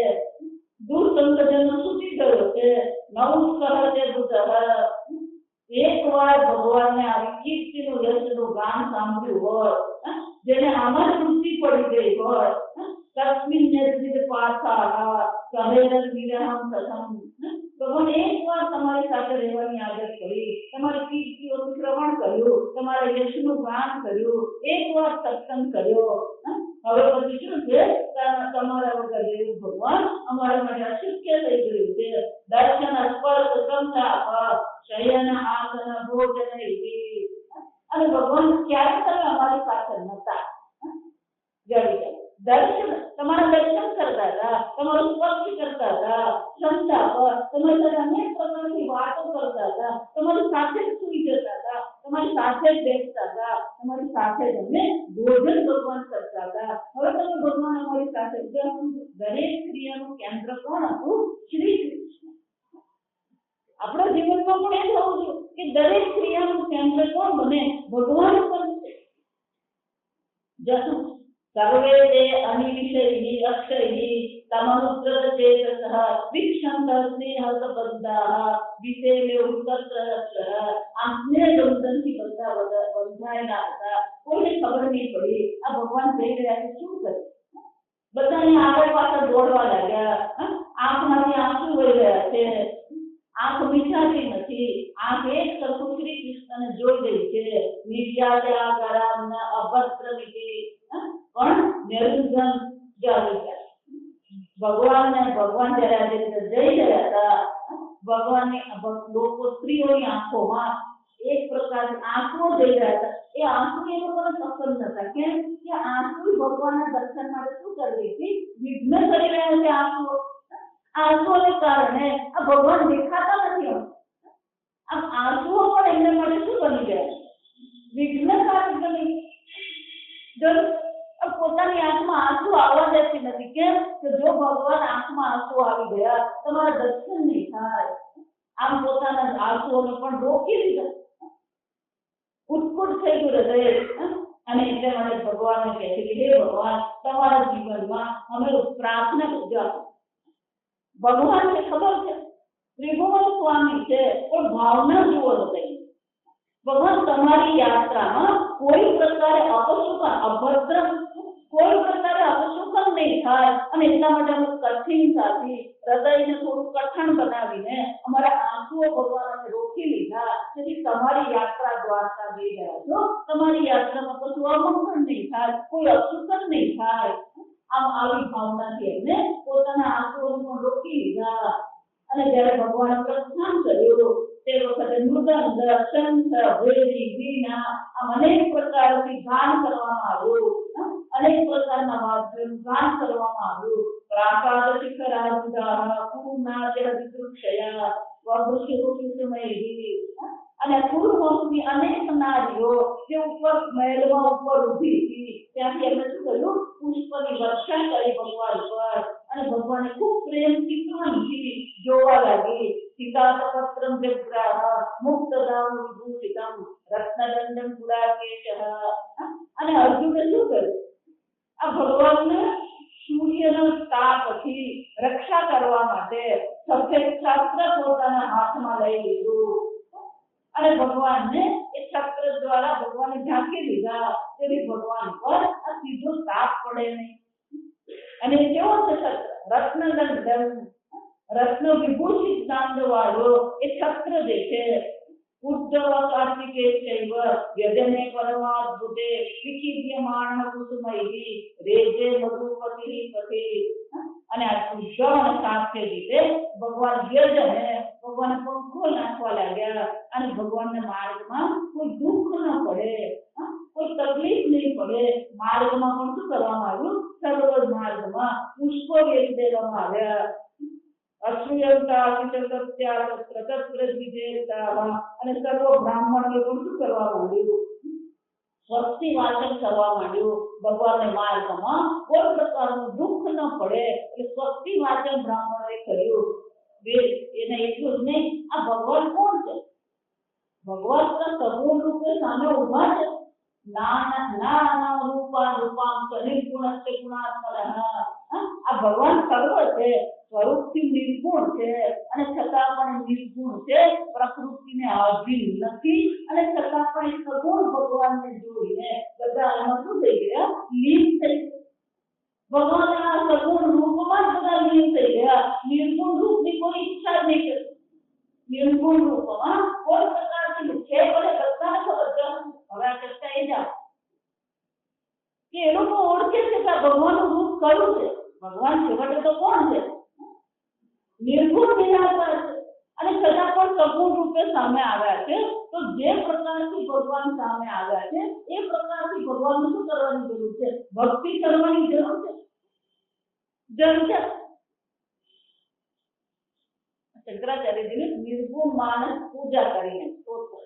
દુર્સંગજનો છૂટી ગયો છે, નવું સહજે બુધઃ. એકવાર ભગવાનને આવી કીર્તિનું યશનું ગાન સાંભળ્યું હોય, જેને આમાં જ રુચિ પડી ગઈ હોય, તસ્મિન નિર્જિત પાર્થાઃ સહેરં વિરહં કથમ. ભગવાન એકવાર તમારી સાથે રહેવાની આદત કરી, તમારી કીર્તિઓનું શ્રવણ કર્યું, તમારા યશનું ગાન કર્યું, એકવાર સત્સંગ કર્યો, હવે પછી શું છે? તમારા વગર રહેવું ભગવાન અમારા માટે અશક્ય થઈ ગયું છે. દર્શન સ્પર્શ સંતાપ શયન આસન ભોજન. અને ભગવાન ક્યારે તમે અમારી સાથે નતા? દર્શન, તમારા દર્શન કરતા હતા, તમારું સ્પર્શ કરતા હતા, સંતાપ, તમારી સાથે અનેક પ્રકારની વાતો કરતા હતા, તમારી સાથે જ સુઈ જતા હતા, તમારી સાથે જ બેસતા હતા, તમારી સાથે જ અમે ભોજન ભગવાન કરતા હતા. હવે તમે ભગવાન અમારી સાથે. દરેક ક્રિયાનું કેન્દ્ર કોણ હતું? શ્રી કૃષ્ણ. આપણા જીવનમાં પણ એ થવું જોઈએ કે દરેક ક્રિયાનું કેન્દ્ર કોણ બને? ભગવાન બનશે. જતું સર્વે તે અનિવિષયઃ અક્ષયઃ તમનુદ્રત ચેતસઃ વિક્ષંતઃ સ્નેહસબદ્ધાઃ વિષેમે ઉત્કર્ષરક્ષઃ. આમ સ્નેહબંધનથી બધા બંધાયેલા હતા, કોઈને ખબર નહીં પડી આ ભગવાન જઈ રહ્યા છે શું કરે. બધાને આગળ પાછળ દોડવા લાગ્યા. આંખમાંથી આંસુ વહી રહ્યા છે, આંખ મીઠાતી નથી, આંખ એક સરખું શ્રી કૃષ્ણને જોઈ રહી છે. નિર્યાત્યાકરામ અભદ્રમિતિ પણ નિરંજન જાવી. ભગવાન જ્યારે આજે જઈ રહ્યા હતા, ભગવાનની લોકો સ્ત્રીઓની આંખોમાં એક પ્રકારની આંસુઓ જઈ રહ્યા હતા. એ આંસુ એ લોકોને પસંદ નતા. કેમ કે આંસુ ભગવાનના દર્શન માટે શું કરી હતી? વિઘ્ન કરી રહ્યા છે આંસુઓ. આંસુઓને કારણે આ ભગવાન દેખાતા નથી. આમ આંસુઓ પણ એમના માટે શું બની ગયા? વિઘ્નકારક બની. પોતાની આંખમાં આંસુ આવવા દેતી નથી. કેમ કે જો ભગવાન આંખમાં આંસુ આવી ગયા, તમારા દર્શન નહીં થાય. આમ પોતાના આંસુઓને પણ રોકી દીધા. ઉત્કુટ થઈ ગયું હૃદય. અને એટલે માટે ભગવાનને કહે છે કે હે ભગવાન તમારા જીવનમાં અમે પ્રાર્થના કરજો. ભગવાન છે ખબર છે ત્રિભુવન સ્વામી છે પણ ભાવના જુઓ થઈ. ભગવાન તમારી યાત્રામાં કોઈ પ્રકારે અભદ્ર કોઈ પ્રકારે અપશુકન નહીં થાય અને એટલા માટે અમે કઠિનતાથી હૃદયને થોડું કઠણ બનાવીને અમારા આંસુઓ ભગવાનને રોકી લીધા. તેથી તમારી યાત્રા દ્વારકા જઈ રહ્યા છો, તમારી યાત્રામાં કશું અમંગળ નહીં થાય, કોઈ અપશુકન નહીં થાય. આમ આવી ભાવનાથી એમને પોતાના આંસુઓને પણ રોકી લીધા. અને જ્યારે ભગવાને પ્રસ્થાન કર્યું તે વખતે મૃદંગ, શંખ, ભેરી, વીણા આમ અનેક પ્રકારથી ગાન કરવામાં આવ્યું. અનેક પ્રકારના વાદ્યોનું ગાન કરવામાં આવ્યું. પ્રાસાદ શિખરારુઢાઃ પૂર્ણાચર વિદૃક્ષયા વગુષુષુષમૈઃ. અને પૂર્વવંશની અનેક નારીઓ જે ઉપર મહેલમાં ઉપર ઊભી હતી ત્યાંથી એમને શું કર્યું? પુષ્પની વર્ષા કરી ભગવાન પર. અને ભગવાને ખૂબ પ્રેમથી કામથી જોવા લાગી. સીતાપત્રમ જગ્રાહ મુક્તદામ વિભૂષિતમ રત્નદંડમ પુરાકેશઃ. અને અર્જુને શું કર્યું? આ ભગવાનને સૂર્યના તાપથી રક્ષા કરવા માટે સફેદ છત્ર પોતાના હાથમાં લઈ લીધું. અને ભગવાનને એ છત્ર દ્વારા ભગવાને ઢાંકી દીધા. તેથી ભગવાન પર આ સીધો તાપ પડે નહીં. અને કેવો છે છત્ર? રત્નદંડમ, રત્ન વિભૂષિત દાંડ વાળો એ છત્ર જે છે. ઉદ્ધવ કાર્તિકે ચૈવ યજને પરમાદ્ભુતે વિકીર્યમાણ કુસુમૈઃ રેજે મધુપતિ પતિ. અને આ ઉદ્ધવ અને સાથે રીતે ભગવાન યજને ભગવાન પંખો નાખવા લાગ્યા. અને ભગવાનના માર્ગમાં કોઈ દુઃખ ન પડે, કોઈ તકલીફ નહીં પડે. માર્ગમાં પણ શું કરવામાં આવ્યું? સરોવર માર્ગમાં પુષ્પો વેચી દેવામાં આવ્યા. અશ્રુયંતા વિચરત્યા તત્ર દ્વિજેતા. અને સર્વ બ્રાહ્મણોએ પણ શું કરવા માંડ્યું? સ્વસ્તિ વાચન કરવા માંડ્યું. ભગવાનને માર્ગમાં કોઈ પ્રકારનું દુઃખ ન પડે એટલે સ્વસ્તિ વાચન બ્રાહ્મણોએ કર્યું. એને એટલું જ નહીં, આ ભગવાન કોણ છે? ભગવાન સગુણ રૂપે સામે ઉભા છે. નાના રૂપા રૂપામ નિર્ગુણસ્ય ગુણાત્મનઃ. આ ભગવાન સર્વ છે, સ્વરૂપથી નિર્ગુણ છે અને છતાં પણ નિર્ગુણ છે, પ્રકૃતિને આધીન નથી. અને છતાં પણ સગુણ ભગવાનને જોઈને બધા એમાં શું થઈ ગયા? લીન થઈ ગયા. ભગવાનના સગુણ રૂપમાં જ બધા લીન થઈ ગયા. નિર્ગુણ રૂપની કોઈ ઈચ્છા જ નહીં કરી. નિર્ગુણ રૂપમાં કોઈ પ્રકારની છે ભલે બધાને ખબર છે. હવે આ ચર્ચા એ જાઓ કે એ લોકો ઓળખે છે કે ભગવાનનું રૂપ કયું છે. ભગવાન છેવટે તો કોણ છે? નિર્ગુણ નિરાકાર છે. અને છતાં પણ સગુણ રૂપે સામે આવ્યા છે. તો જે પ્રકારથી ભગવાન સામે આવ્યા છે એ પ્રકારથી ભગવાનને શું કરવાની જરૂર છે? ભક્તિ કરવાની જરૂર છે. શંકરાચાર્યજીને નિર્ગુણ માનસ પૂજા કરીને સ્તોત્ર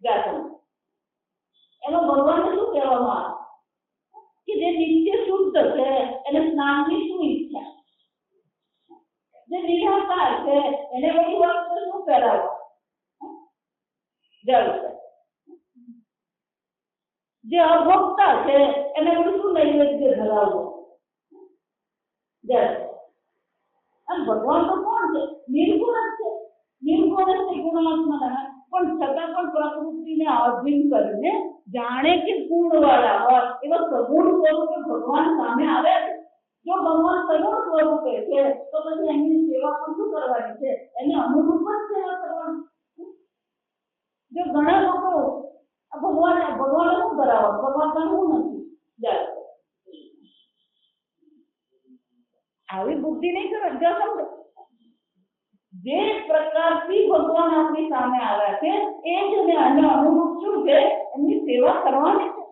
ગાથા એમાં ભગવાનને શું કહેવામાં આવે કે જે નિત્ય શુદ્ધ છે એને સ્નાનની શું ઈચ્છા? જે નિરાકાર છે એને બધી વસ્તુ શું કરાવો? જળ. જે અભોક્તા છે એને બધું શું નૈવેદ્ય ધરાવવો? જળ. અને ભગવાન તો કોણ છે? નિર્ગુણ છે. નિર્ગુણ છે ગુણાત્મા. પણ છતાં પણ પ્રકૃતિને આધીન કરીને જાણે કે ગુણવાળા હોય એવા સગુણ સ્વરૂપે ભગવાન સામે આવે છે. જો ભગવાન સગુણ સ્વરૂપે છે તો પછી એમની સેવા પણ શું કરવાની છે? એને અનુરૂપ જ સેવા કરવાની. જો ઘણા લોકો ભગવાન શું કરાવો? ભગવાન કરવું નથી. આવી બુદ્ધિ નહીં કરવાની. જે પ્રકારથી ભગવાન આપણી સામે આવ્યા છે એ જ એને અનુરૂપ શું છે? એમની સેવા કરવાની છે.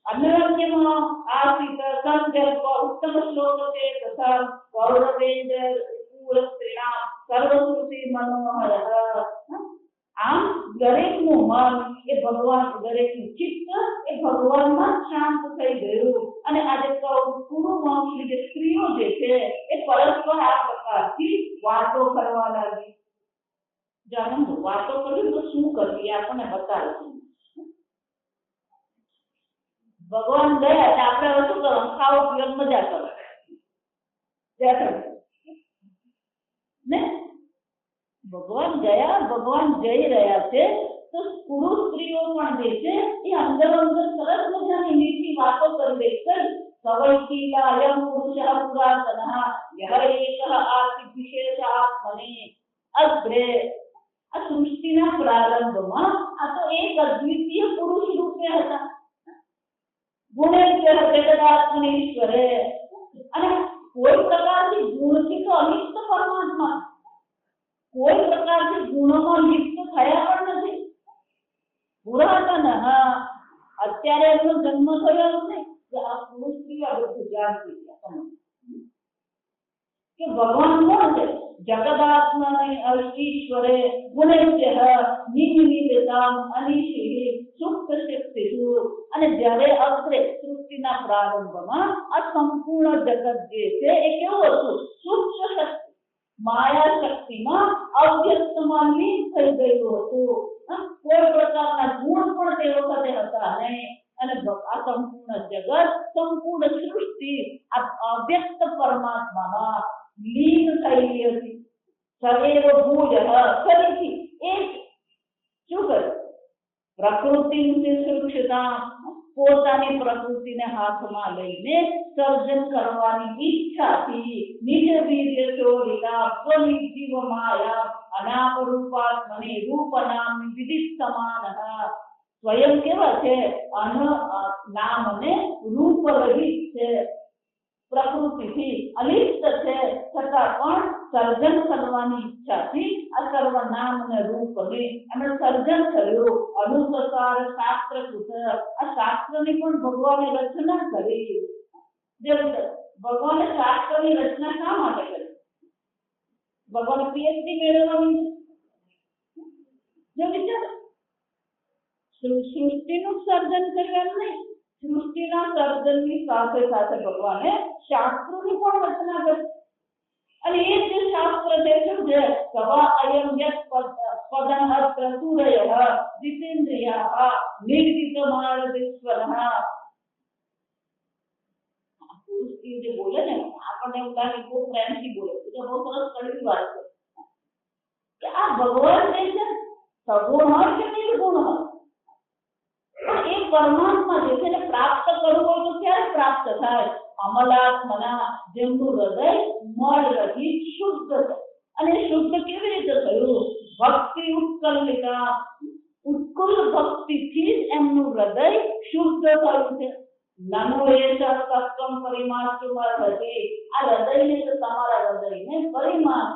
અન્યમાં આસિત સંકલ્પ ઉત્તમ શ્લોક છે તથા ગૌરવેન્દ્ર પૂરસ્ત્રીણા સર્વશ્રુતિ મનોહર. આમ દરેકનું મન એ ભગવાન, દરેકનું ચિત્ત એ ભગવાનમાં શાંત થઈ ગયું. અને આજે પૂર્વવંશની જે સ્ત્રીઓ જે છે એ પરસ્પર આ પ્રકારથી વાતો કરવા લાગી. જાણો વાતો કરી તો શું કરવી આપણને બતાવે છે. ભગવાન ગયા એટલે આપણે હવે શું કરવાનું? ખાઓ પીઓ મજા કરો ને. ભગવાન ગયા, ભગવાન જઈ રહ્યા છે તો પુરુષ સ્ત્રીઓ પણ જે છે એ અંદર અંદર સરસ મજાની મીઠી વાતો કરી રહી છે. સવૈકીલા અયમ પુરુષ પુરાતનઃ યહ એકઃ આસિ વિશેષાત્મને અગ્રે. આ સૃષ્ટિના પ્રારંભમાં આ તો એક અદ્વિતીય પુરુષ રૂપે હતા. ગુણેશ્વર જગદાત્મનેશ્વરે. અને કોઈ પ્રકારથી ગુણથી તો અલિપ્ત પરમાત્મા, કોઈ પ્રકારથી ગુણોમાં લિપ્ત થયા પણ નથી. પુરાતન, અત્યારે એમનો જન્મ થયો નથી કે આ પુરુષ સ્ત્રી આ બધું જાણતી કે ભગવાન કોણ છે? જગદાત્મને ઈશ્વરે ગુણેશ્વર નિમિલિતામ અનિશિ સુપ્ત શક્તિષુ. અને જ્યારે અગ્રે સૃષ્ટિના પ્રારંભમાં આ સંપૂર્ણ જગત જે છે એ કેવું હતું? સુપ્ત શક્તિ, માયા શક્તિમાં અવ્યક્તમાં લીન થઈ ગયું હતું. કોઈ પ્રકારના ગુણ પણ તે વખતે હતા નહીં. અને આ સંપૂર્ણ જગત, સંપૂર્ણ સૃષ્ટિ આ અવ્યક્ત પરમાત્મામાં લીન થયેલી હતી. સર્વેવ ભૂજ, ફરીથી એ શું કરે? પ્રકૃતિની સુરક્ષિતા, પોતાની પ્રકૃતિને હાથમાં લઈને સર્જન કરવાની ઈચ્છાથી નિજ વીર્ય ચોરિતા સ્વનિજીવ માયા અનામરૂપાત્મને રૂપનામ વિદિત સમાન. સ્વયં કેવા છે? નામ અને રૂપ રહિત છે, પ્રકૃતિથી અલિપ્ત છે, છતાં પણ સર્જન કરવાની ઈચ્છાથી આ સર્વ નામ અને રૂપને એમણે સર્જન કર્યું. અનુસાર શાસ્ત્ર કૃત, આ શાસ્ત્રની પણ ભગવાને રચના કરી. ભગવાને શાસ્ત્રની રચના શા માટે કરી? ભગવાને પીએચડી મેળવવાની જો વિચાર, સૃષ્ટિનું સર્જન કરવાનું નહીં, સૃષ્ટિના સર્જનની સાથે સાથે ભગવાને શાસ્ત્રોની પણ રચના કરી. અને એ જે શાસ્ત્ર છે શું છે? સવા અયમ યત પદઃ પ્રસૂરયઃ જીતેન્દ્રિયઃ નિર્જિતમાનદેશ્વરઃ. પુરુષ જે બોલે ને આપણને એવું લાગે બહુ પ્રેમથી બોલે, એટલે બહુ સરસ કડવી વાત છે કે આ ભગવાન જે છે સગુણ હોય કે નિર્ગુણ હોય, પણ એ પરમાત્મા જે છે એને પ્રાપ્ત કરવું હોય તો ક્યારે પ્રાપ્ત થાય? અમલાત્મના, જેમનું હૃદય મળ રહિત શુદ્ધ છે. અને શુદ્ધ કેવી રીતે થયું? ભક્તિ ઉત્કલિતા, ઉત્કુલ ભક્તિથી જ એમનું હૃદય શુદ્ધ થયું છે. નમો એષ સત્વમ પરિમાર્થમર્હતિ. આ હૃદયને તો તમારા હૃદયને પરિમાણ,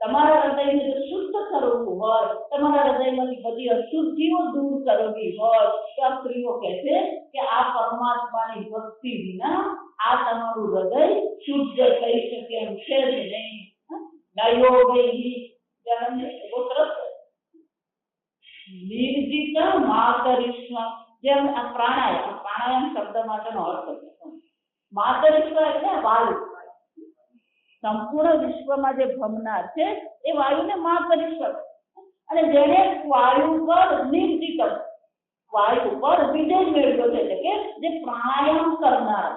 તમારા હૃદયને જો શુદ્ધ કરવું હોય, તમારા હૃદયમાંથી બધી અશુદ્ધિઓ દૂર કરવી હોય તો આ સ્ત્રીઓ કહે છે કે આ પરમાત્માની ભક્તિ વિના આ તમારું હૃદય શુદ્ધ થઈ શકે એમ છે જ નહીં. નિર્જિત માતરિશ્વ, જેમ આ પ્રાણાયામ, પ્રાણાયામ શબ્દ માટેનો અર્થ છે માતરિશ્વ એટલે વાયુ. સંપૂર્ણ વિશ્વમાં જે ભમનાર છે એ વાયુને માતરિશ્વ. અને જેને વાયુ પર નિર્જિત, વાયુ પર વિજય મેળવ્યો છે, એટલે કે જે પ્રાણાયામ કરનાર,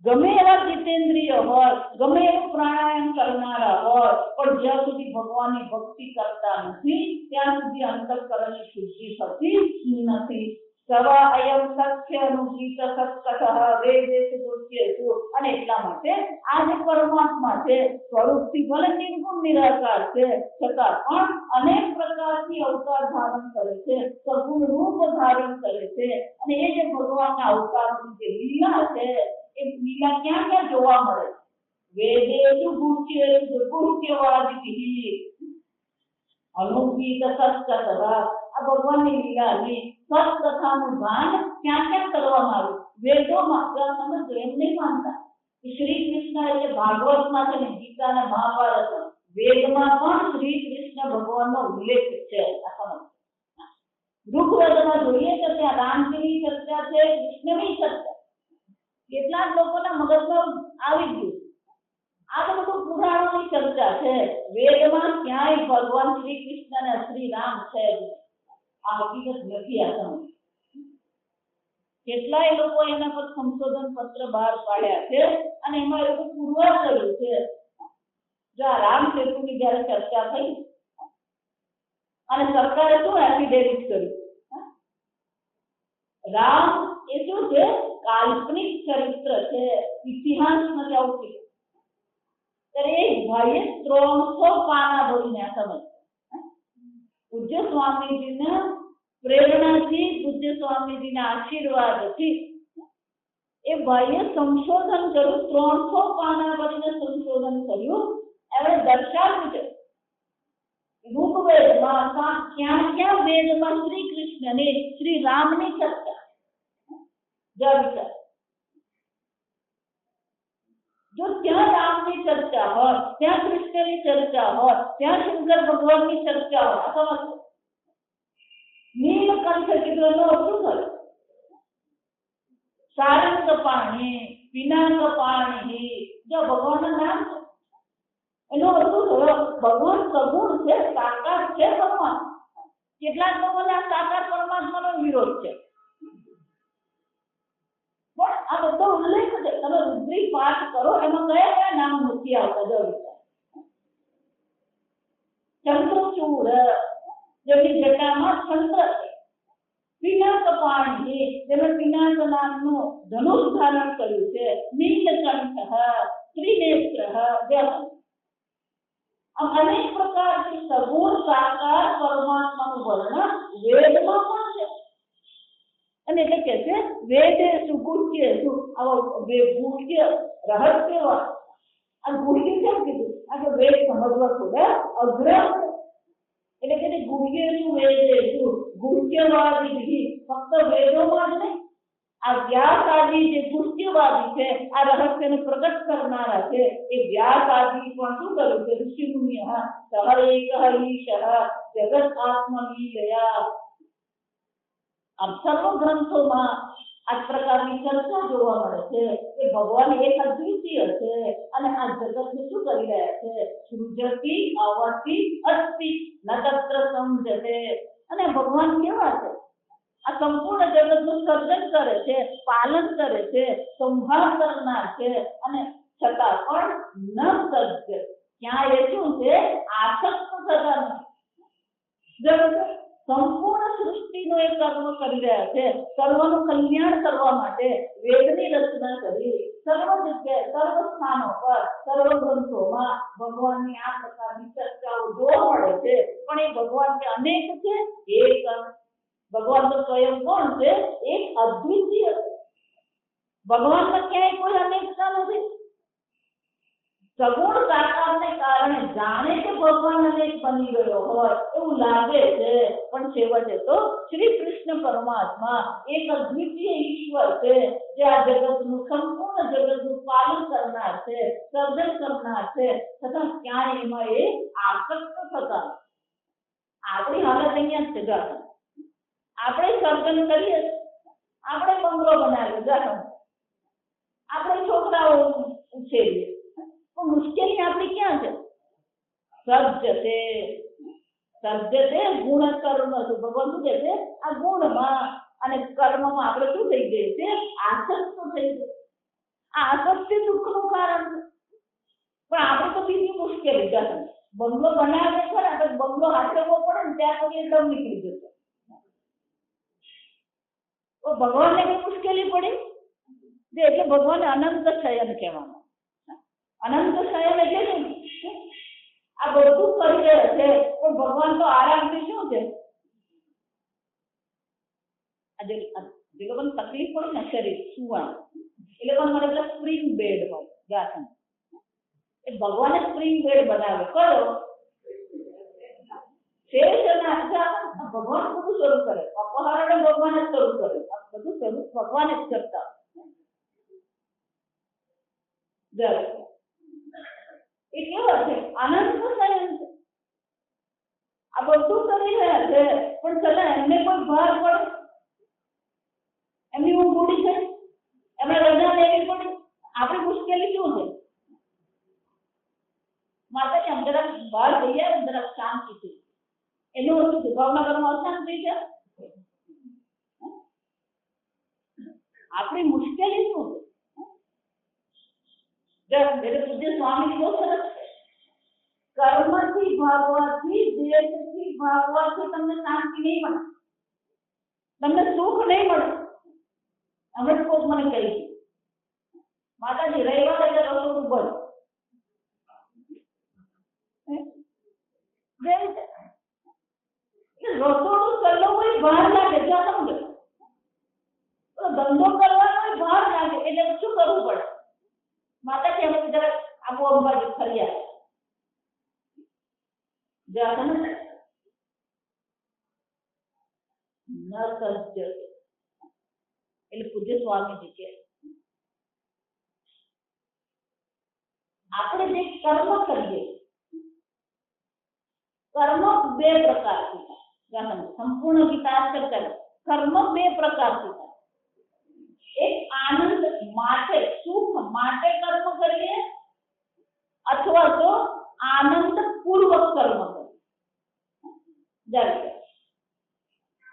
ગમે એવા જીતેન્દ્રિય હોય, ગમે એવું પ્રાણાયામ કરનારા હોય, પણ જ્યાં સુધી ભગવાનની ભક્તિ કરતા નથી ત્યાં સુધી અંતઃકરણની શુદ્ધિ થતી નથી. સવા અયમ સખ્ય અનુજીત સત્કથઃ વેદેષુ દુષ્યેષુ. અને એટલા માટે આ જે પરમાત્મા છે સ્વરૂપથી ભલે નિર્ગુણ નિરાકાર છે, છતાં પણ અનેક પ્રકારથી અવતાર ધારણ કરે છે, સગુણ રૂપ ધારણ કરે છે. અને એ જે ભગવાનના અવતારોની જે લીલા છે એ લીલા ક્યાં ક્યાં જોવા મળે? વેદેષુ ગુહ્યેષુ ગુહ્યવાદિभिः અનુગીત સત્કથઃ. આ ભગવાનની લીલાની સત્કથાનું ગાન ક્યાં ક્યાં કરવામાં આવ્યું? વેદોમાં. સમજો, એમ નહીં માનતા શ્રી કૃષ્ણ એટલે ભાગવતમાં છે ને, ગીતા અને મહાભારત, વેદમાં પણ શ્રી કૃષ્ણ ભગવાનનો ઉલ્લેખ છે. આ સમજ. ઋગ્વેદમાં જોઈએ તો ત્યાં રામજીની ચર્ચા છે, કૃષ્ણની ચર્ચા. કેટલાક લોકોના મગજમાં આવી ગયું આ તો બધું પુરાણોની ચર્ચા છે, વેદમાં ક્યાંય ભગવાન શ્રી કૃષ્ણ અને શ્રી રામ છે આ હકીકત નથી. આ સમજ કેટલાય લોકો એના પર સંશોધન પત્ર બહાર પાડ્યા છે અને એમાં એ લોકો પુરવાર કર્યું છે. જો આ રામ સેતુની જયારે ચર્ચા થઈ અને સરકારે શું એફિડેવિટ કર્યું, રામ એ શું છે, કાલ્પનિક ચરિત્ર છે, ઇતિહાસ નથી આવું કીધું. ત્યારે એક ભાઈએ 300 પાના ભરીને સમજ પૂજ્ય સ્વામીજીના પ્રેરણાથી, પૂજ્ય સ્વામીજીના આશીર્વાદથી એ ભાઈએ સંશોધન કર્યું. 300 પાના ભરીને સંશોધન કર્યું. એમણે દર્શાવ્યું છે ઋગ્વેદમાં ક્યાં ક્યાં વેદમાં શ્રી કૃષ્ણની, શ્રી રામની ચર્ચા. જો ત્યાં રામની ચર્ચા હોય, ત્યાં કૃષ્ણની ચર્ચા હોય, ત્યાં શંકર ભગવાનની ચર્ચા હોય. સમજો, નીલકંઠ કીધું એનો શું થયું? સારંગ પાણી, પિનાક પાણી, જો ભગવાનના નામ છે. એનો અર્થ થયો ભગવાન સગુણ છે, સાકાર છે ભગવાન. કેટલાક લોકોને આ સાકાર પરમાત્માનો વિરોધ છે, પણ આ બધો ઉલ્લેખ છે. તમે રુદ્રી પાઠ કરો, એમાં કયા કયા નામ નથી આવતા? જો ચંદ્રચૂડ, જેની જટામાં ચંદ્ર છે. પિનાક પાણી, જેને પિનાક નામનું ધનુષ ધારણ કર્યું છે. નીલકંઠ, ત્રિનેત્ર, અનેક પ્રકારથી સગુણ સાકાર પરમાત્માનું વર્ણન વેદમાં પણ છે. અને એટલે કે છે વેદે સુગુહ્ય, ગુહ્ય રહસ્ય. આ ગુહ્ય કેમ કીધું? આ કે વેદ સમજવા થોડા અઘર. એટલે કે ગુહ્ય શું, વેદે શું, ગુહ્યવાદી ફક્ત વેદોમાં જ નહીં. આ વ્યાસ આદિ જે ગુહ્યવાદી છે, આ રહસ્યને પ્રગટ કરનારા છે, એ વ્યાસ આદિ પણ શું કર્યું છે? ઋષિ મુનિ સહ એક ઈશ જગત આત્મલીલયા. આ સર્વ ગ્રંથોમાં આ પ્રકારની ચર્ચા જોવા મળે છે કે ભગવાન એક અદ્વિતીય છે અને આ જગતને શું કરી રહ્યા છે? સૃજતી અવતિ અસ્તિ ન તત્ર સમજતે. અને ભગવાન કેવા છે? આ સંપૂર્ણ જગતનું સર્જન કરે છે, પાલન કરે છે, સંભાળ કરનાર છે, અને છતાં પણ ન સર્જે. ક્યાં એ શું છે? આસક્ત થતા નથી. સંપૂર્ણ સૃષ્ટિનો એ કર્મ કરી રહ્યા છે. સર્વનું કલ્યાણ કરવા માટે વેદની રચના કરી. સર્વ જગ્યાએ, સર્વ સ્થાનો પર, સર્વ ગ્રંથોમાં ભગવાનની આ પ્રકારની ચર્ચાઓ જોવા મળે છે. પણ એ ભગવાન કે અનેક છે, એક ભગવાન તો સ્વયં કોણ છે? એક અદ્વિતીય. ભગવાનમાં ક્યાંય કોઈ અનેકતા નથી. સગુણ સાકારને કારણે જાણે કે ભગવાન અનેક બની ગયો હોય એવું લાગે છે, પણ છેવટે તો શ્રી કૃષ્ણ પરમાત્મા એક અદ્વિતીય ઈશ્વર છે, જે આ જગતનું, સંપૂર્ણ જગતનું પાલન કરનાર છે, સર્જન કરનાર છે, છતાં ક્યાંય એમાં એ આસક્ત થતા. આપણી હાલત અહીંયા જ છે. આપણે સર્જન કરીએ, આપણે બંગલો બનાવીએ, આપણે છોકરાઓ ઉછેરીએ, પણ મુશ્કેલી આપણી ક્યાં છે? સર્જતે ગુણ કર્મ. ભગવાન શું કહે છે? આ ગુણમાં અને કર્મમાં આપણે શું થઈ ગઈ છે? આસક્ત થઈ ગઈ. આ આસક્તિ દુઃખનું કારણ છે. પણ આપણે તો બીજી મુશ્કેલી જશે. બંગલો બનાવે ખરા, તો બંગલો હાથવો પડે ને ત્યાં પછી એકદમ નીકળી જશે. તો ભગવાનને કઈ મુશ્કેલી પડી? એટલે ભગવાન અનંત શયન કહેવામાં. અનંત શયન એટલે આ બધું કરી રહ્યા છે, પણ ભગવાન તો આરામથી શું છે? જે લોકોને તકલીફ પડે ને શરીર સુવાનું, એ લોકોને મારે સ્પ્રિંગ બેડ હોય ગાસન. એ ભગવાને સ્પ્રિંગ બેડ બનાવ્યો કયો? ભગવાન બધું શરૂ કરે. અપહરણ ભગવાન જ શરૂ કરે. બધું શરૂ ભગવાન જ કરતા. એ કેવા છે? અનંત શયન છે. આ બધું કરી રહ્યા છે, પણ છતાં એમને કોઈ ભાર પડે? એમની ઊંઘ ઉડી છે, એમને રજા લેવી પડે? આપણી મુશ્કેલી શું છે? માતાજી આમ જરાક બહાર જઈએ, જરાક શાંતિથી. એનું શું છે? ભાવનગરમાં અશાંતિ છે. આપણી મુશ્કેલી શું છે? મેરે પૂજ્ય સ્વામી બહુ સરસ છે, કર્મથી ભાગવાથી, દેશથી ભાગવાથી તમને શાંતિ નહીં મળે, તમને સુખ નહીં મળે. હમણાં કોક મને કહી માતાજી રવિવારે એટલે રસોડું બંધ. રસોડું ચલાવવું બહાર લાગે, જ્યાં સમજો ધંધો કરવાનો બહાર લાગે એટલે શું કરવું પડે? માતાજી અમે જરાક આબુ અંબાજી ફરી આવે જ્યાં સમજ એટલે પૂજ્ય સ્વામીજી કે આપણે જે કર્મ કરીએ, કર્મ બે પ્રકારથી થાય. સંપૂર્ણ ગીતા કરે કર્મ બે પ્રકારથી થાય. એક આનંદ માટે, સુખ માટે કર્મ કરીએ, અથવા તો આનંદ પૂર્વક કર્મ કરીએ.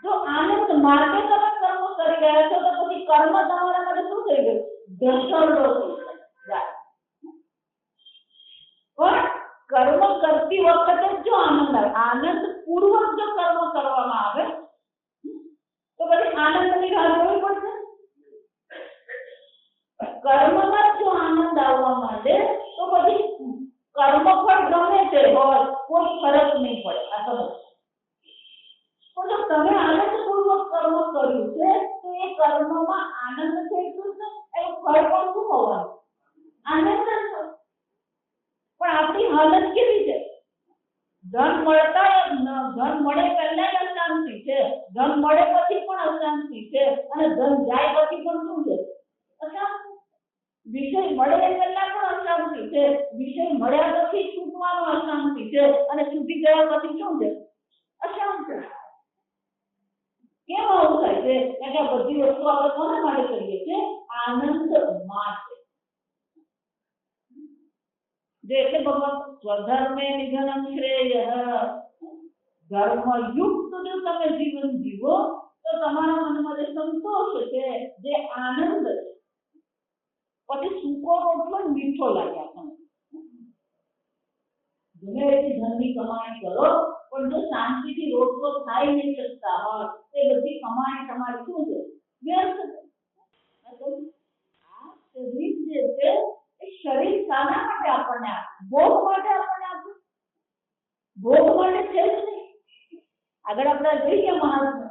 જો આનંદ માટે તમે કર્મ કરી રહ્યા છો તો પછી કર્મ તમારા માટે શું થઈ ગયું? ઘસરડો થઈ જાય. પણ કર્મ કરતી વખતે જો આનંદ આવે, આનંદ પૂર્વક જો કર્મ કરવામાં આવે તો પછી આનંદની રાહ જોવી પડશે. કર્મમાં જો આનંદ આવવા માંડે તો પછી કર્મફળ ગમે તે હોય કોઈ ફરક નહીં પડે. આ સમજ. પણ જો તમે આનંદપૂર્વક કર્મ કર્યું છે તો એ કર્મમાં આનંદ થઈ ગયો છે, એનું ફળ પણ શું હોવાનું? આનંદ જ. પણ આપણી હાલત કેવી છે? ધન મળતા ધન મળે પહેલા જ અશાંતિ છે, ધન મળે પછી પણ અશાંતિ છે, અને ધન જાય પછી પણ શું છે? અશાંતિ. વિષય મળે પહેલા પણ અશાંતિ છે, વિષય મળ્યા પછી છૂટવાનો અશાંતિ છે, અને છૂટી ગયા પછી શું છે? અશાંતિ. કેમ આવું થાય છે? કારણ કે આ બધી વસ્તુ આપણે કોના માટે કરીએ છીએ? આનંદ માટે. જે એટલે ભગવાન સ્વધર્મે નિધનમ શ્રેય, ધર્મયુક્ત જો તમે જીવન જીવો તો તમારા મનમાં જે સંતોષ છે, જે આનંદ છે, પછી સૂકો રોટલો મીઠો લાગે. આપણને ગમે એટલી ધનની કમાણી કરો પણ જો શાંતિથી રોટલો ખાઈ નહીં શકતા હોય તે બધી કમાણી તમારી શું છે? વ્યર્થ છે. આ શરીર જે છે એ શરીર શાના માટે આપણને આપે? ભોગ માટે આપણને આપે? ભોગ માટે છે જ નહીં. આગળ આપણે જોઈએ મહાત્મા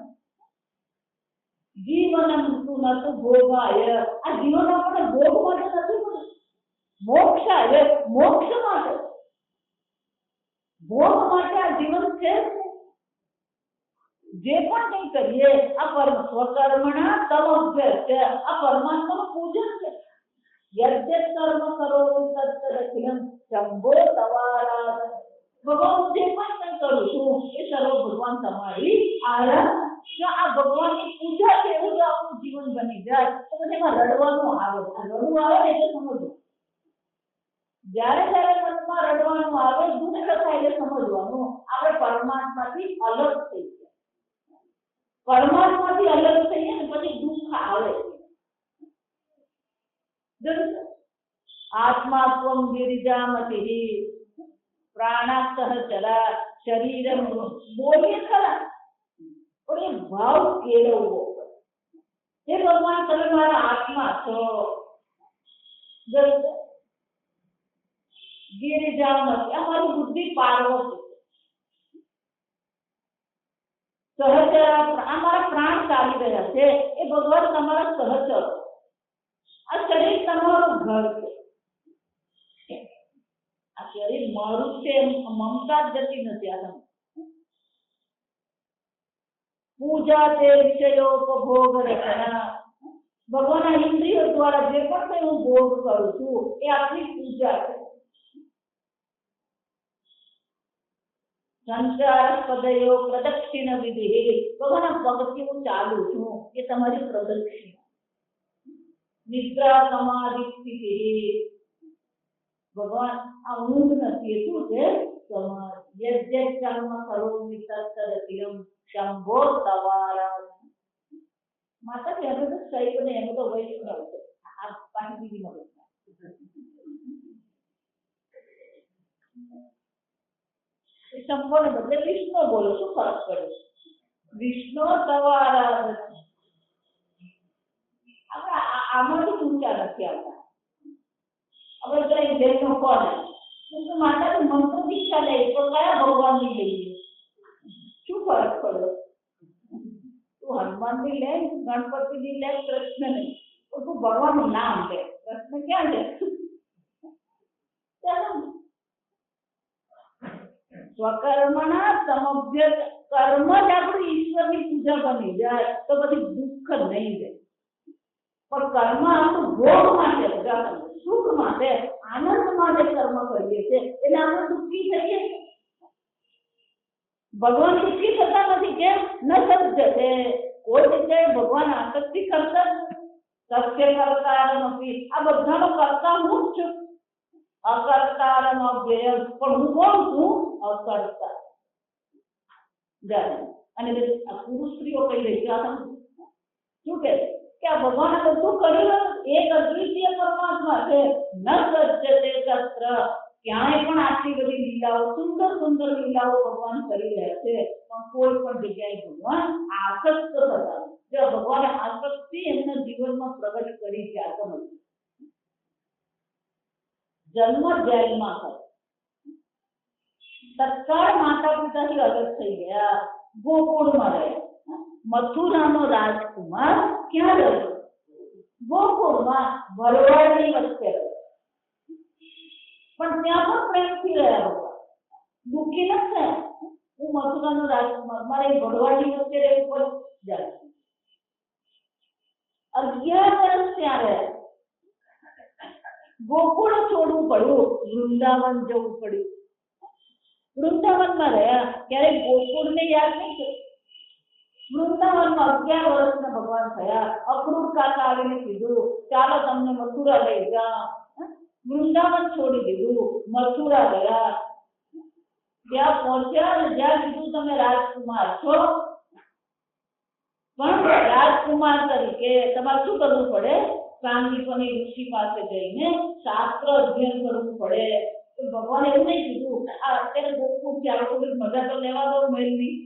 જીવનમ તું ભોગાય. આ જીવન આપણે ભોગ માટે નથી મળ્યું, મોક્ષાય, મોક્ષ માટે. ભોગ માટે આ જીવન છે. જે પણ કંઈ કરીએ આ પરમ સ્વકર્મણા તમભ્ય છે, આ પરમાત્માનું પૂજન છે. યદ્યત કર્મ કરો તત્તદખિલં શંભો તવારાધન. ભગવાન જે પણ કંઈ કરું છું એ સર્વ ભગવાન તમારી આરાધના. જો આ ભગવાનની પૂજા છે એવું જો આપણું જીવન બની જાય તો પછી એમાં રડવાનું આવે. રડવું આવે ને એટલે સમજવું. જ્યારે જ્યારે મનમાં રડવાનું આવે, દુઃખ થાય એટલે સમજવાનું આપણે પરમાત્માથી અલગ થઈ ગયા. પરમાત્માથી અલગ થઈએ ને પછી દુઃખ આવે. આત્મા ત્વં ગિરિજામતિ પ્રાણાઃ સહચરા શરીરમ. બોલીએ ખરા પણ એ ભાવ કેળવવો. હે ભગવાન તમે મારા આત્મા છો. ગિરિજામતિ અમારી બુદ્ધિ પાર્વતી. સહચરા અમારા પ્રાણ ચાલી રહ્યા છે એ ભગવાન તમારા સહચર. આ શરીર તમારું ઘર છે. આ શરીર મારું છે મમતા જ જતી નથી. આ પૂજા તે વિષયોપભોગ રચના. ભગવાનના ઇન્દ્રિયો દ્વારા જે પણ કંઈ હું ભોગ કરું છું એ આપણી પૂજા છે. સંસાર પદયો પ્રદક્ષિણ વિધિ. ભગવાનના પગથી હું ચાલુ છું એ તમારી પ્રદક્ષિણા. નિદ્રા સમાધિ સ્થિતિ. ભગવાન આ ઊંઘ નથી, એ શું છે? સમાધિ. યજ્ઞ કર્મ કરોમિ તત્તદખિલં શંભો તવારાધન. માતાજી અમે તો સહી બને એમ તો વૈષ્ણવ છે આ પાછી બીજી મગજ સંપૂર્ણ બદલે વિષ્ણુ બોલો શું ફરક પડે વિષ્ણુ તમારા આપણે આમાંથી ઊંચા નથી આવતા આપણે કઈ જેનો કોને માતાજી મંત્ર દીક્ષા લે તો કયા ભગવાનની લઈએ શું ફરક પડે તું હનુમાનની લે ગણપતિની લે કૃષ્ણની તો તું ભગવાનનું નામ લે કૃષ્ણ ક્યાં લે સ્વકર્મના સમભ્ય કર્મ જ આપણી ઈશ્વરની પૂજા બની જાય તો પછી દુઃખ નહીં રહે પણ કર્મ આપણું ભોગ માટે સુખ માટે આનંદ માટે કર્મ કરીએ છીએ એટલે આપણે દુઃખી થઈએ ભગવાન દુઃખી થતા નથી કેમ ન સજ્જતે કોઈ જગ્યાએ ભગવાન આસક્તિ કરતા સત્ય કરતા નથી આ બધાનો કરતા હું જ છું અકર્તા અવ્યય પણ હું કોણ છું અકર્તા અને પુરુષ સ્ત્રીઓ કહી રહી છે શું કે આ ભગવાને બધું કર્યું એક અદ્વિતીય પરમાત્મા છે ન સજ્જતે શસ્ત્ર ક્યાંય પણ આટલી બધી લીલાઓ સુંદર સુંદર લીલાઓ ભગવાન કરી રહ્યા છે પણ કોઈ પણ જગ્યાએ ભગવાન આસક્ત થતા જો ભગવાને આસક્તિ એમના જીવનમાં પ્રગટ કરી છે આ સમજ જન્મ જેલમાં થયો તત્કાળ માતા પિતાથી અલગ થઈ ગયા ગોકુળમાં રહ્યા મથુરાનો રાજકુમાર ક્યાં રહ્યો ગોકુળમાં ભરવાડની વચ્ચે રહ્યો પણ ત્યાં પણ પ્રેમથી રહ્યા હતા દુઃખી નથી થયા હું મથુરાનો રાજકુમાર મારે ભરવાડની વચ્ચે રહેવું પડે જાય 11 વર્ષ ત્યાં રહ્યા ગોકુળ છોડવું પડ્યું વૃંદાવન જવું પડ્યું વૃંદાવનમાં રહ્યા ક્યારે ગોકુળને યાદ નહીં કર્યું વૃંદાવનમાં 11 વર્ષના ભગવાન થયા અક્રૂર કાકા આવીને કીધું ચાલો તમને મથુરા લઈ જા વૃંદાવન છોડી દીધું મથુરા ગયા ત્યાં પહોંચ્યા અને જ્યાં કીધું તમે રાજકુમાર છો પણ રાજકુમાર તરીકે તમારે શું કરવું પડે સાંદીપની ઋષિ પાસે જઈને શાસ્ત્ર અધ્યયન કરવું પડે તો ભગવાન એવું નહીં કીધું આ અત્યારે ગોકુળ છે આ થોડીક મજા તો લેવા દો મહેલની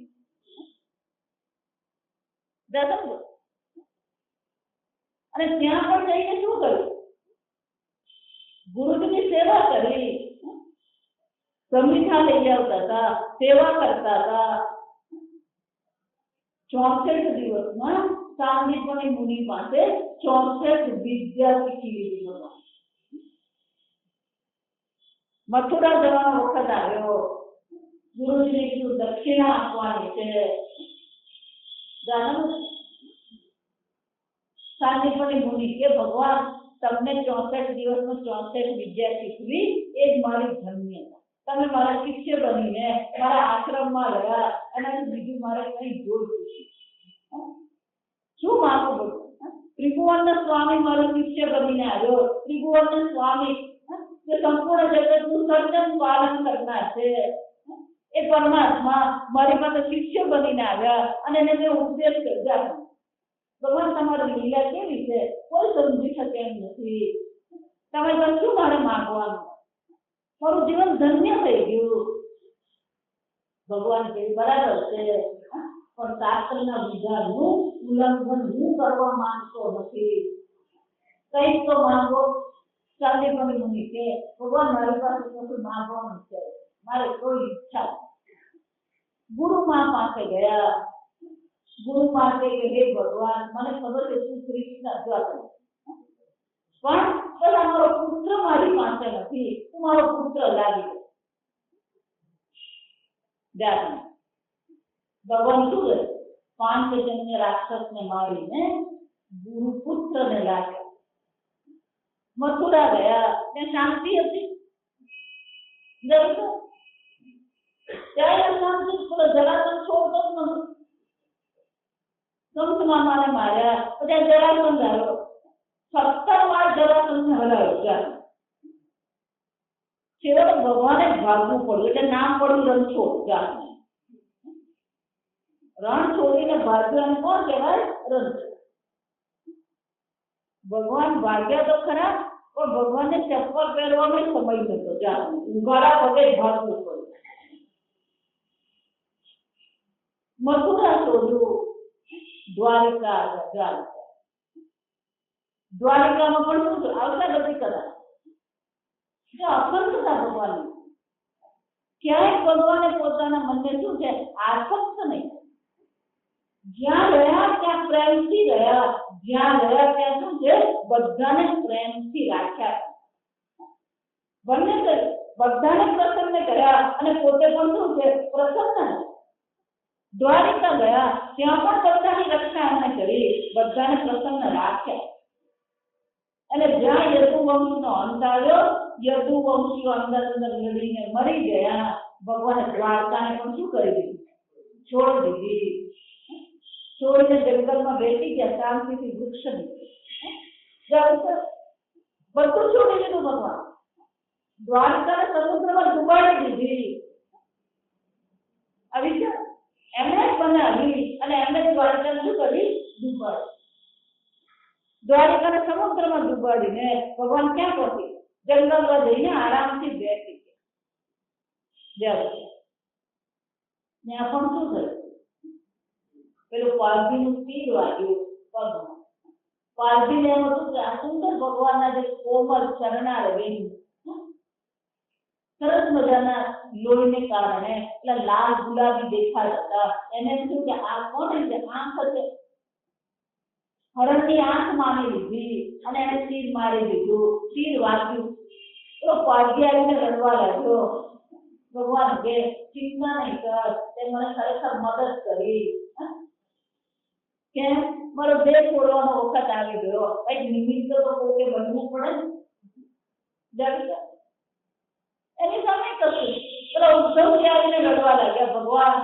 અને ત્યાં પણ જઈને શું કર્યું ગુરુજીની સેવા કરી સંમિથા લઈ આવતા હતા સેવા કરતા હતા 64 દિવસમાં સાંદીપની મુનિ પાસે 64 વિદ્યા શીખી લીધી મથુરા જવાનો વખત આવ્યો ગુરુજીને કીધું દક્ષિણા આપવાની છે સાંદીપની મુનિ કે ભગવાન તમને 64 દિવસમાં 64 વિદ્યા શીખવી એ જ મારી ધન્યતા તમે મારા શિષ્ય બનીને મારા આશ્રમમાં રહ્યા એનાથી બીજું મારે કઈ જોઈતું શું માંગુ બધું ત્રિભુવનના સ્વામી મારો શિષ્ય બનીને આવ્યો ત્રિભુવનના સ્વામી જે સંપૂર્ણ જગતનું સર્જન પાલન કરનાર છે એ પરમાત્મા મારી પાસે શિષ્ય બનીને આવ્યા અને એને મેં ઉપદેશ કર્યા ભગવાન તમારી લીલા કેવી છે કોઈ સમજી શકે એમ નથી તમે શું મારે માંગવાનું મારું જીવન ધન્ય થઈ ગયું ભગવાન કે બરાબર છે પણ શાસ્ત્રના વિધાનનું ઉલ્લંઘન હું કરવા માંગતો નથી કંઈક તો માંગો સાંદીપની મુનિ કે ભગવાન મારી પાસે કશું માંગવાનું છે મારે કોઈ ઈચ્છા ગુરુમા પાસે ગયા ગુરુમા કે હે ભગવાન મને ખબર છે તું કૃષ્ણ અજવાતો પણ પેલા મારો પુત્ર મારી પાસે નથી તું મારો પુત્ર લાવી દે ભગવાન શું કરે 5 જન્ય રાક્ષસને મારીને ગુરુ પુત્રને લાવ્યા મથુરા ગયા ત્યાં શાંતિ હતી ત્યાં શાંતિ જરાસંઘ છોડતો જ નથી કંસમામાને માર્યા પછી જરાસંઘ આવ્યો 17 વાર જરાસંઘને હરાવ્યો છેવટે ભગવાને ભાગવું પડ્યું એટલે નામ પડ્યું રણછોડ રણ છોડીને ભાગ્યો અને કોણ કહેવાય રણછોડ ભગવાન ભાગ્યા તો ખરા, પણ ભગવાનને ચપ્પલ પહેરવાનો સમય નતો. જ્યાં ઉઘાડા પગે ભાગવું પડ્યું. મથુરા શોધ્યું, દ્વારિકા આવ્યા. દ્વારિકામાં પણ શું છે? આવતા બધી કરા જો અખંડતા ભગવાન. ક્યાંય ભગવાને પોતાના મનને શું છે? આસક્ત નહીં. જ્યાં રહ્યા ત્યાં પ્રેમથી રહ્યા. જ્યાં રહ્યા ત્યાં શું છે? બધાને પ્રેમથી રાખ્યા. બંને બધાને પ્રસન્ન કર્યા અને પોતે પણ શું છે? પ્રસન્ન. દ્વારિકા ગયા ત્યાં પણ બધાની રક્ષા એમણે કરી, બધાને પ્રસન્ન રાખ્યા. અને જ્યાં યદુવંશનો અંત આવ્યો, યદુવંશીઓ અંદર લડીને મરી ગયા, ભગવાને દ્વારકાને પણ શું કરી દીધું? છોડી દીધી. છોડીને જંગલમાં બેસી ગયા, શાંતિથી વૃક્ષ નીચે બધું છોડી દીધું ભગવાન. દ્વારકાને સમુદ્રમાં ડુબાડી દીધી. આવી છે એમણે જ બનાવી અને એમણે દ્વારકાને શું કરી? ડુબાડી. દ્વારકાને સમુદ્રમાં ડુબાડીને ભગવાન ક્યાં પહોંચી? જંગલમાં જઈને આરામથી બેસી ગયા. ત્યાં પણ શું થયું? પેલું પારધીનું તીર વાગ્યું પગમાં. પારધીને એમ હતું કે આ સુંદર ભગવાનના જે કોમળ ચરણાર વેણ સરસ મજાના લોહીને કારણે એટલે લાલ ગુલાબી દેખાતા હતા. એને શું કે આ કોણ છે? આંખ છે. હરણની આંખ માની લીધી અને એને તીર મારી દીધું. તીર વાગ્યું. તો પારધી આવીને રડવા લાગ્યો. ભગવાન કે ચિંતા નહીં કર, તે મને ખરેખર મદદ કરી. કેમ? મારો દેહ છોડવાનો વખત આવી ગયો. કઈક નિમિત્ત તો કોકે બનવું પડે. એની સામે કશું પેલા ઉદ્ધવજી આવીને રડવા લાગ્યા. ભગવાન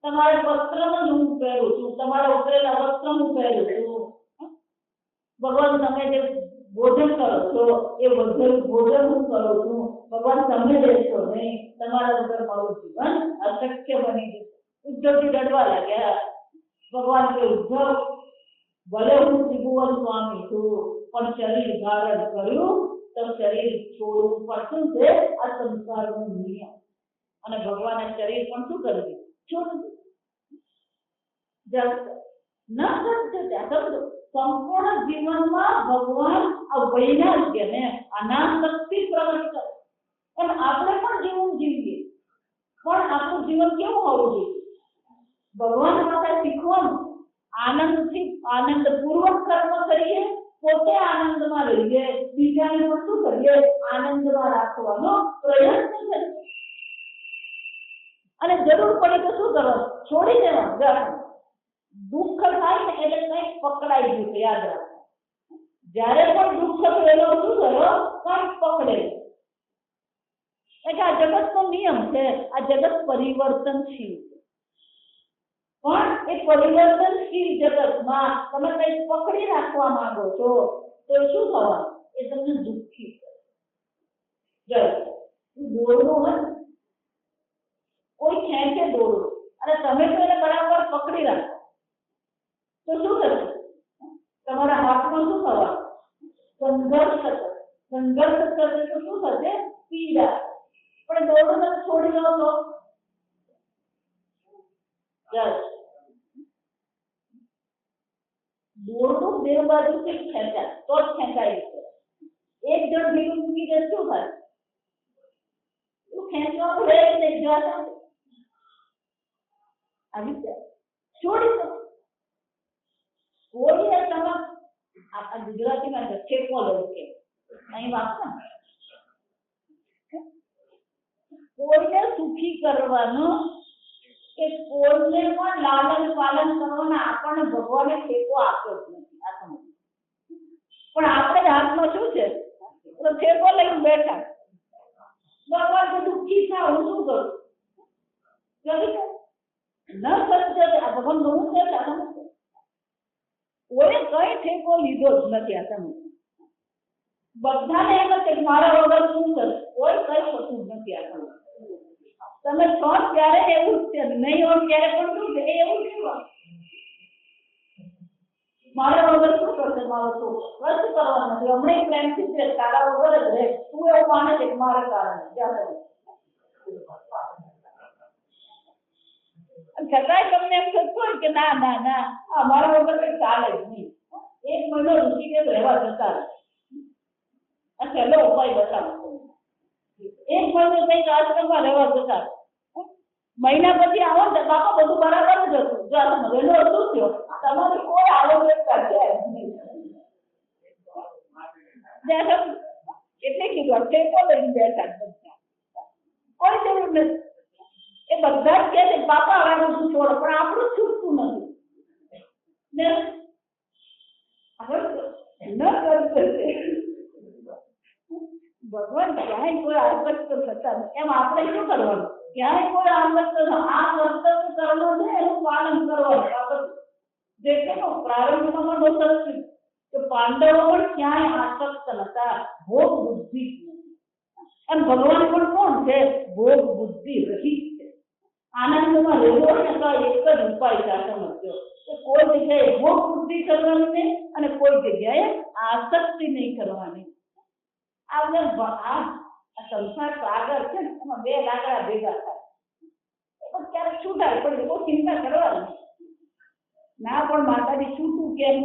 તમારા વસ્ત્રમાં હું પહેરું છું, તમારા ઉતરેલા વસ્ત્ર હું પહેરું છું. ભગવાન તમે જે ભોજન કરો છો એ ભોજન હું કરું છું. ભગવાન તમે દેશો નહીં, તમારા વગર મારું જીવન અશક્ય બની જશે. ઉદ્ધવજી રડવા લાગ્યા. ભગવાન કે ઉદ્ધવ, ભલે હું ત્રિભુવન સ્વામી છું, પણ શરીર ધારણ કર્યું તો શરીર છોડવું પડતું છે. આ સંસારનો નિયમ. અને ભગવાને શરીર પણ શું કરી દીધું? છોડી દીધું. સંપૂર્ણ જીવનમાં ભગવાન આ વૈરાગ્યને અનાસક્તિ પ્રગટ કરે. એમ આપણે પણ જીવન જીવીએ, પણ આપણું જીવન કેવું હોવું જોઈએ? ભગવાન માટે શીખવાનું, આનંદપૂર્વક કર્મ કરીએ, પોતે આનંદમાં રહીએ, બીજાને પણ શું કરીએ? આનંદમાં રાખવાનો પ્રયત્ન કરીએ. અને જરૂર પડે તો શું કરવાનું? છોડી દેવાનું. દુઃખ થાય ને એટલે કંઈક પકડાઈ ગયું છે, યાદ રાખો. જ્યારે પણ દુઃખ થયેલો શું થયો? કંઈક પકડે. એટલે આ જગતનો નિયમ છે. આ જગત પરિવર્તનશીલ છે. પણ એ પરિવર્તનશીલ જગતમાં તમે કંઈક પકડી રાખવા માંગો છો તો શું થવાનું? એ તમને દુઃખી કરે. દોરડું હોય, કોઈ ખેંચે દોરડું અને તમે તો એને બરાબર પકડી રાખો તો શું થશે? તમારા હાથમાં શું થવાનું? સંઘર્ષ થશે. સંઘર્ષ થશે તો શું થશે? પીડા. પણ દોરડું તમે છોડી દો તો દોરડું બે બાજુથી ખેંચાય તો જ ખેંચાય છે. એક જણ ઢીલું મૂકી દે શું થાય? ખેંચવાનું રહે ને આવી જાય. છોડી દો. કોઈ તમે આ ગુજરાતીમાં ઠેકો લેવું કે અહીં વાપરો. કોઈને સુખી કરવાનું કે કોઈને પણ લાલન પાલન કરવાના આપણને ભગવાને ઠેકો આપ્યો જ નથી. આ સમજ. પણ આપણે હાથમાં શું છે? ઠેકો લઈને બેઠા. ભગવાન તો દુઃખી થાય, હું શું કરું? ન સત્ય આ ભગવાન બહુ છે. કોઈ કઈ ઠેકો લીધો જ નથી. આ સમજ. બધાને એમ છે મારા વગર શું કરે? કોઈ કઈ શકતું નથી. આ સમજ. તમે છો ત્યારે એવું જ છે, નહીં હોય ત્યારે પણ શું છે? એવું કેવું? મારા વગર શું કરશે મારો છોકરો? કશું કરવા નથી. હમણાં પ્રેમથી છે તારા વગર જ રહે. તું એવું માને છે કે મારા કારણે જ્યાં છતાંય તમને એમ થતું હોય કે ના ના ના અમારા વગર કઈ ચાલે જ નહીં. એક મહિનો ઋષિકેશ રહેવા જતા આ પહેલો ઉપાય બતાવો. એક મહિનો કઈક આશ્રમમાં રહેવા જતા મહિના પછી આવો ને બાપા બધું બરાબર જ હતું. જો આ મહિનો શું થયો તમારી કોઈ આવશ્યકતા છે એટલે કીધું ટેકો લઈને બેઠા બધા કોઈ જરૂર નથી. એ બધા જ કહે છે બાપા હવે બધું છોડ પણ આપણું છૂટતું નથી ને ભગવાન ક્યાંય કોઈ આસક્ત થતા નથી. એમ આપણે શું કરવાનું? ક્યાંય કોઈ આસક્ત આ કર્તવ્ય કરવું છે એનું પાલન કરવાનું. જે કે પ્રારંભમાં બહુ સરસ કે પાંડવો પણ ક્યાંય આસક્ત નતા. ભોગ બુદ્ધિ અને ભગવાન પણ કોણ છે? ભોગ બુદ્ધિ રહિત છે. આનંદમાં રહેવો ને તો એક જ ઉપાય સાથે મળ્યો કે કોઈ જગ્યાએ ભોગ બુદ્ધિ કરવાની નહીં અને કોઈ જગ્યાએ આસક્તિ નહીં કરવાની. આ સંસાર સાગર છે ને એમાં બે લાકડા ભેગા થાય પણ ક્યારેક છૂટાય પડે બહુ ચિંતા કરવાની ના. પણ માતાજી છૂટું કેમ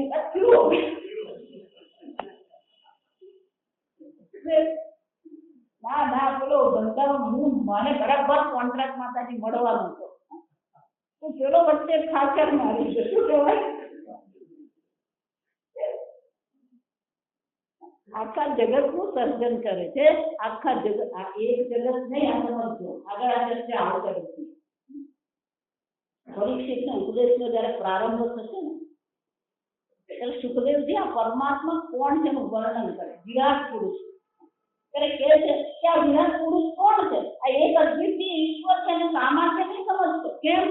ના ના પેલો ધંધામાં હું મને બરાબર કોન્ટ્રાક્ટ માતાજી મળવાનો હતો તો પેલો વચ્ચે ખાચર મારી ગયો. શું કહેવાય? આખા જગતનું સર્જન કરે છે. આખા જગત આ એક જગત નહીં. આ સમજો આગળ આ ચર્ચા આવશે. પરીક્ષિતનો ઉપદેશનો જયારે પ્રારંભ થશે ને ત્યારે સુખદેવજી આ પરમાત્મા કોણ છે એનું વર્ણન કરે. વિરાટ પુરુષ ત્યારે કહે છે કે આ વિરાટ પુરુષ કોણ છે? આ એક અદ્વિતીય ઈશ્વર છે અને સામાન્ય નહીં સમજતો. કેમ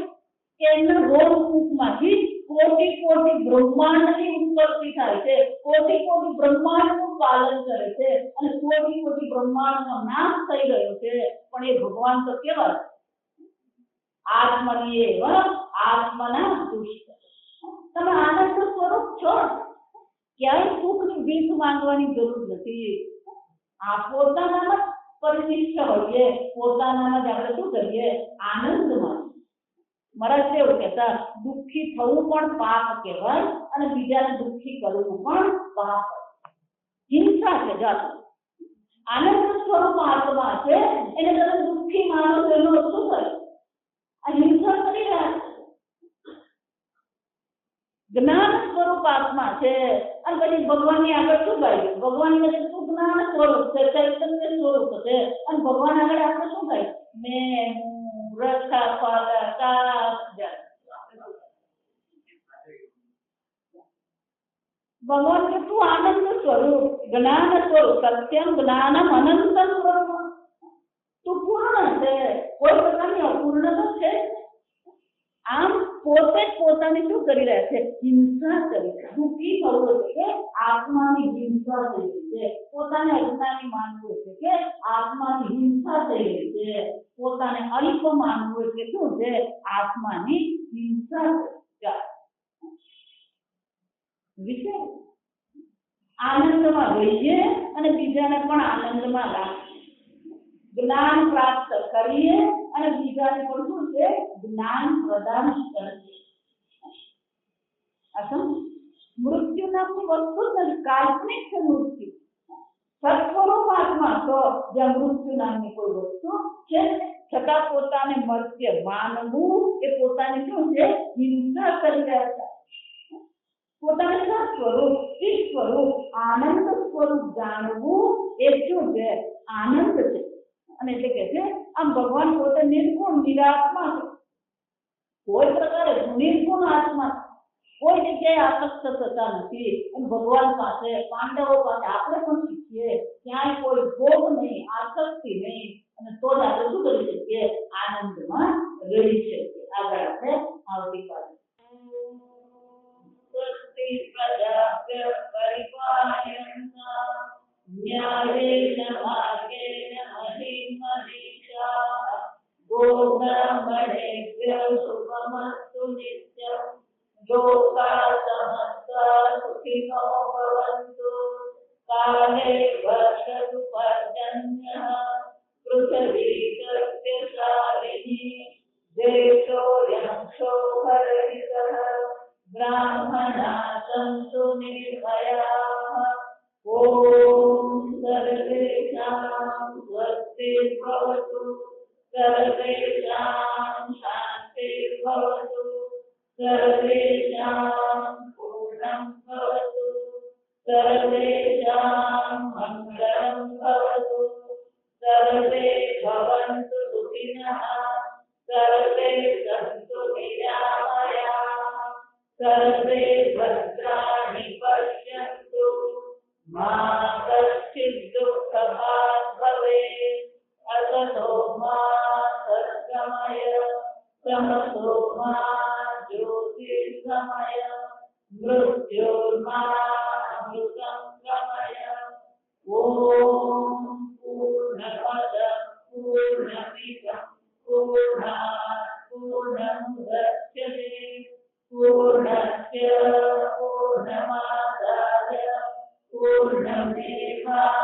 કે એમના રોમ કૂપમાંથી કોટી કોટી બ્રહ્માંડની ઉત્પત્તિ થાય છે. કોટી કોટી બ્રહ્માંડનું પાલન કરે છે અને કોટી કોટી બ્રહ્માંડનો નાશ થઈ રહ્યો છે. પણ એ ભગવાન તો કેવા આત્મનીય આત્મના દુષ્ટ. તમે આનંદ સ્વરૂપ છો. ક્યાંય સુખની ભીખ માંગવાની જરૂર નથી. આ પોતાનામાં પરિનિષ્ઠ હોઈએ. પોતાનામાં જ આપણે શું કરીએ? આનંદમાં. મહારાજ એવું કહેતા દુઃખી થવું પણ પાપ કહેવાય અને બીજાને દુઃખી કરવું પણ પાપ. હિંસા છે. જાતો આનંદ સ્વરૂપ આત્મા છે એને તમે દુઃખી માનો તો એનો શું કરે? આ હિંસા કરી રહ્યા છે. જ્ઞાન સ્વરૂપ આત્મા છે અને પછી ભગવાનની આગળ શું ગાય? ભગવાનની આગળ શું જ્ઞાન સ્વરૂપ છે? ચૈતન્ય સ્વરૂપ છે. અને ભગવાન આગળ આપણે શું ગાય? મેં રખા પાલા ભગવાન કેટલું આનંદ સ્વરૂપ, જ્ઞાન સ્વરૂપ, સત્યમ જ્ઞાનમ અનંતમ બ્રહ્મ. તું પૂર્ણ છે. કોઈ પ્રકારની અપૂર્ણતા છે. આમ પોતે જ પોતાની શું કરી રહ્યા છે? હિંસા કરી. દુઃખી થવું છે કે આત્માની હિંસા થઈ રહી છે. પોતાને અજ્ઞાની માનવું છે કે આત્માની હિંસા થઈ રહી છે. પોતાને અલ્પ માનવું એટલે શું છે? આત્માની હિંસા વિશે આનંદમાં રહીએ અને બીજાને પણ આનંદમાં રાખીએ. જ્ઞાન પ્રાપ્ત કરીએ અને બીજાને પણ શું છે? જ્ઞાન પ્રદાન કરીએ. મૃત્યુ નામની વસ્તુ જ નથી. કાલ્પનિક છે મૃત્યુ. સત્સ્વરૂપ આત્મા તો જ્યાં મૃત્યુ નામની કોઈ વસ્તુ છે છતાં પોતાને મર્ત્ય માનવું એ પોતાની શું છે? હિંસા કરી રહ્યા છે. પોતાને સ્વરૂપ સ્વરૂપ આનંદ સ્વરૂપ જાણવું એ શું છે? આનંદ છે. અને એટલે કે છે આમ ભગવાન પોતે નિર્ગુણ નિરાત્મા છે. કોઈ પ્રકારે નિર્ગુણ આત્મા. કોઈ જગ્યાએ આસક્ત થતા નથી. અને ભગવાન પાસે પાંડવો પાસે આપણે પણ શીખીએ ક્યાંય કોઈ ભોગ નહીં, આસક્તિ નહીં. અને તો જ આપણે શું કરી શકીએ? આનંદમાં રહી શકીએ. આગળ આપણે આવતીકાલે न्यायेन मार्गेण महिमनीषा गोब्राह्मणेभ्यः शुभमस्तु नित्यं लोकाः समस्ताः सुखिनो भवन्तु काले वर्षतु पर्जन्यः पृथिवी सस्यशालिनी देशोऽयं शोभरहितः ब्राह्मणाः सन्तु निर्भयाः ॐ सर्वेषां स्वस्तिर्भवतु सर्वेषां शान्तिर्भवतु सर्वेषां पूर्णं भवतु सर्वेषां मङ्गलं भवतु सर्वे भवन्तु सुखिनः सर्वे सन्तु निरामयाः सर्वे भद्राणि पश्यन्तु मा कश्चित् दुःखभाग् भवेत् असतो मा सद्गमय तमसो मा ज्योतिर्गमय मृत्योर्मामृतं गमय ॐ पूर्णमदः पूर्णमिदं पूर्णात् पूर्णमुदच्यते पूर्णस्य पूर्णमादाय पूर्णमेवावशिष्यते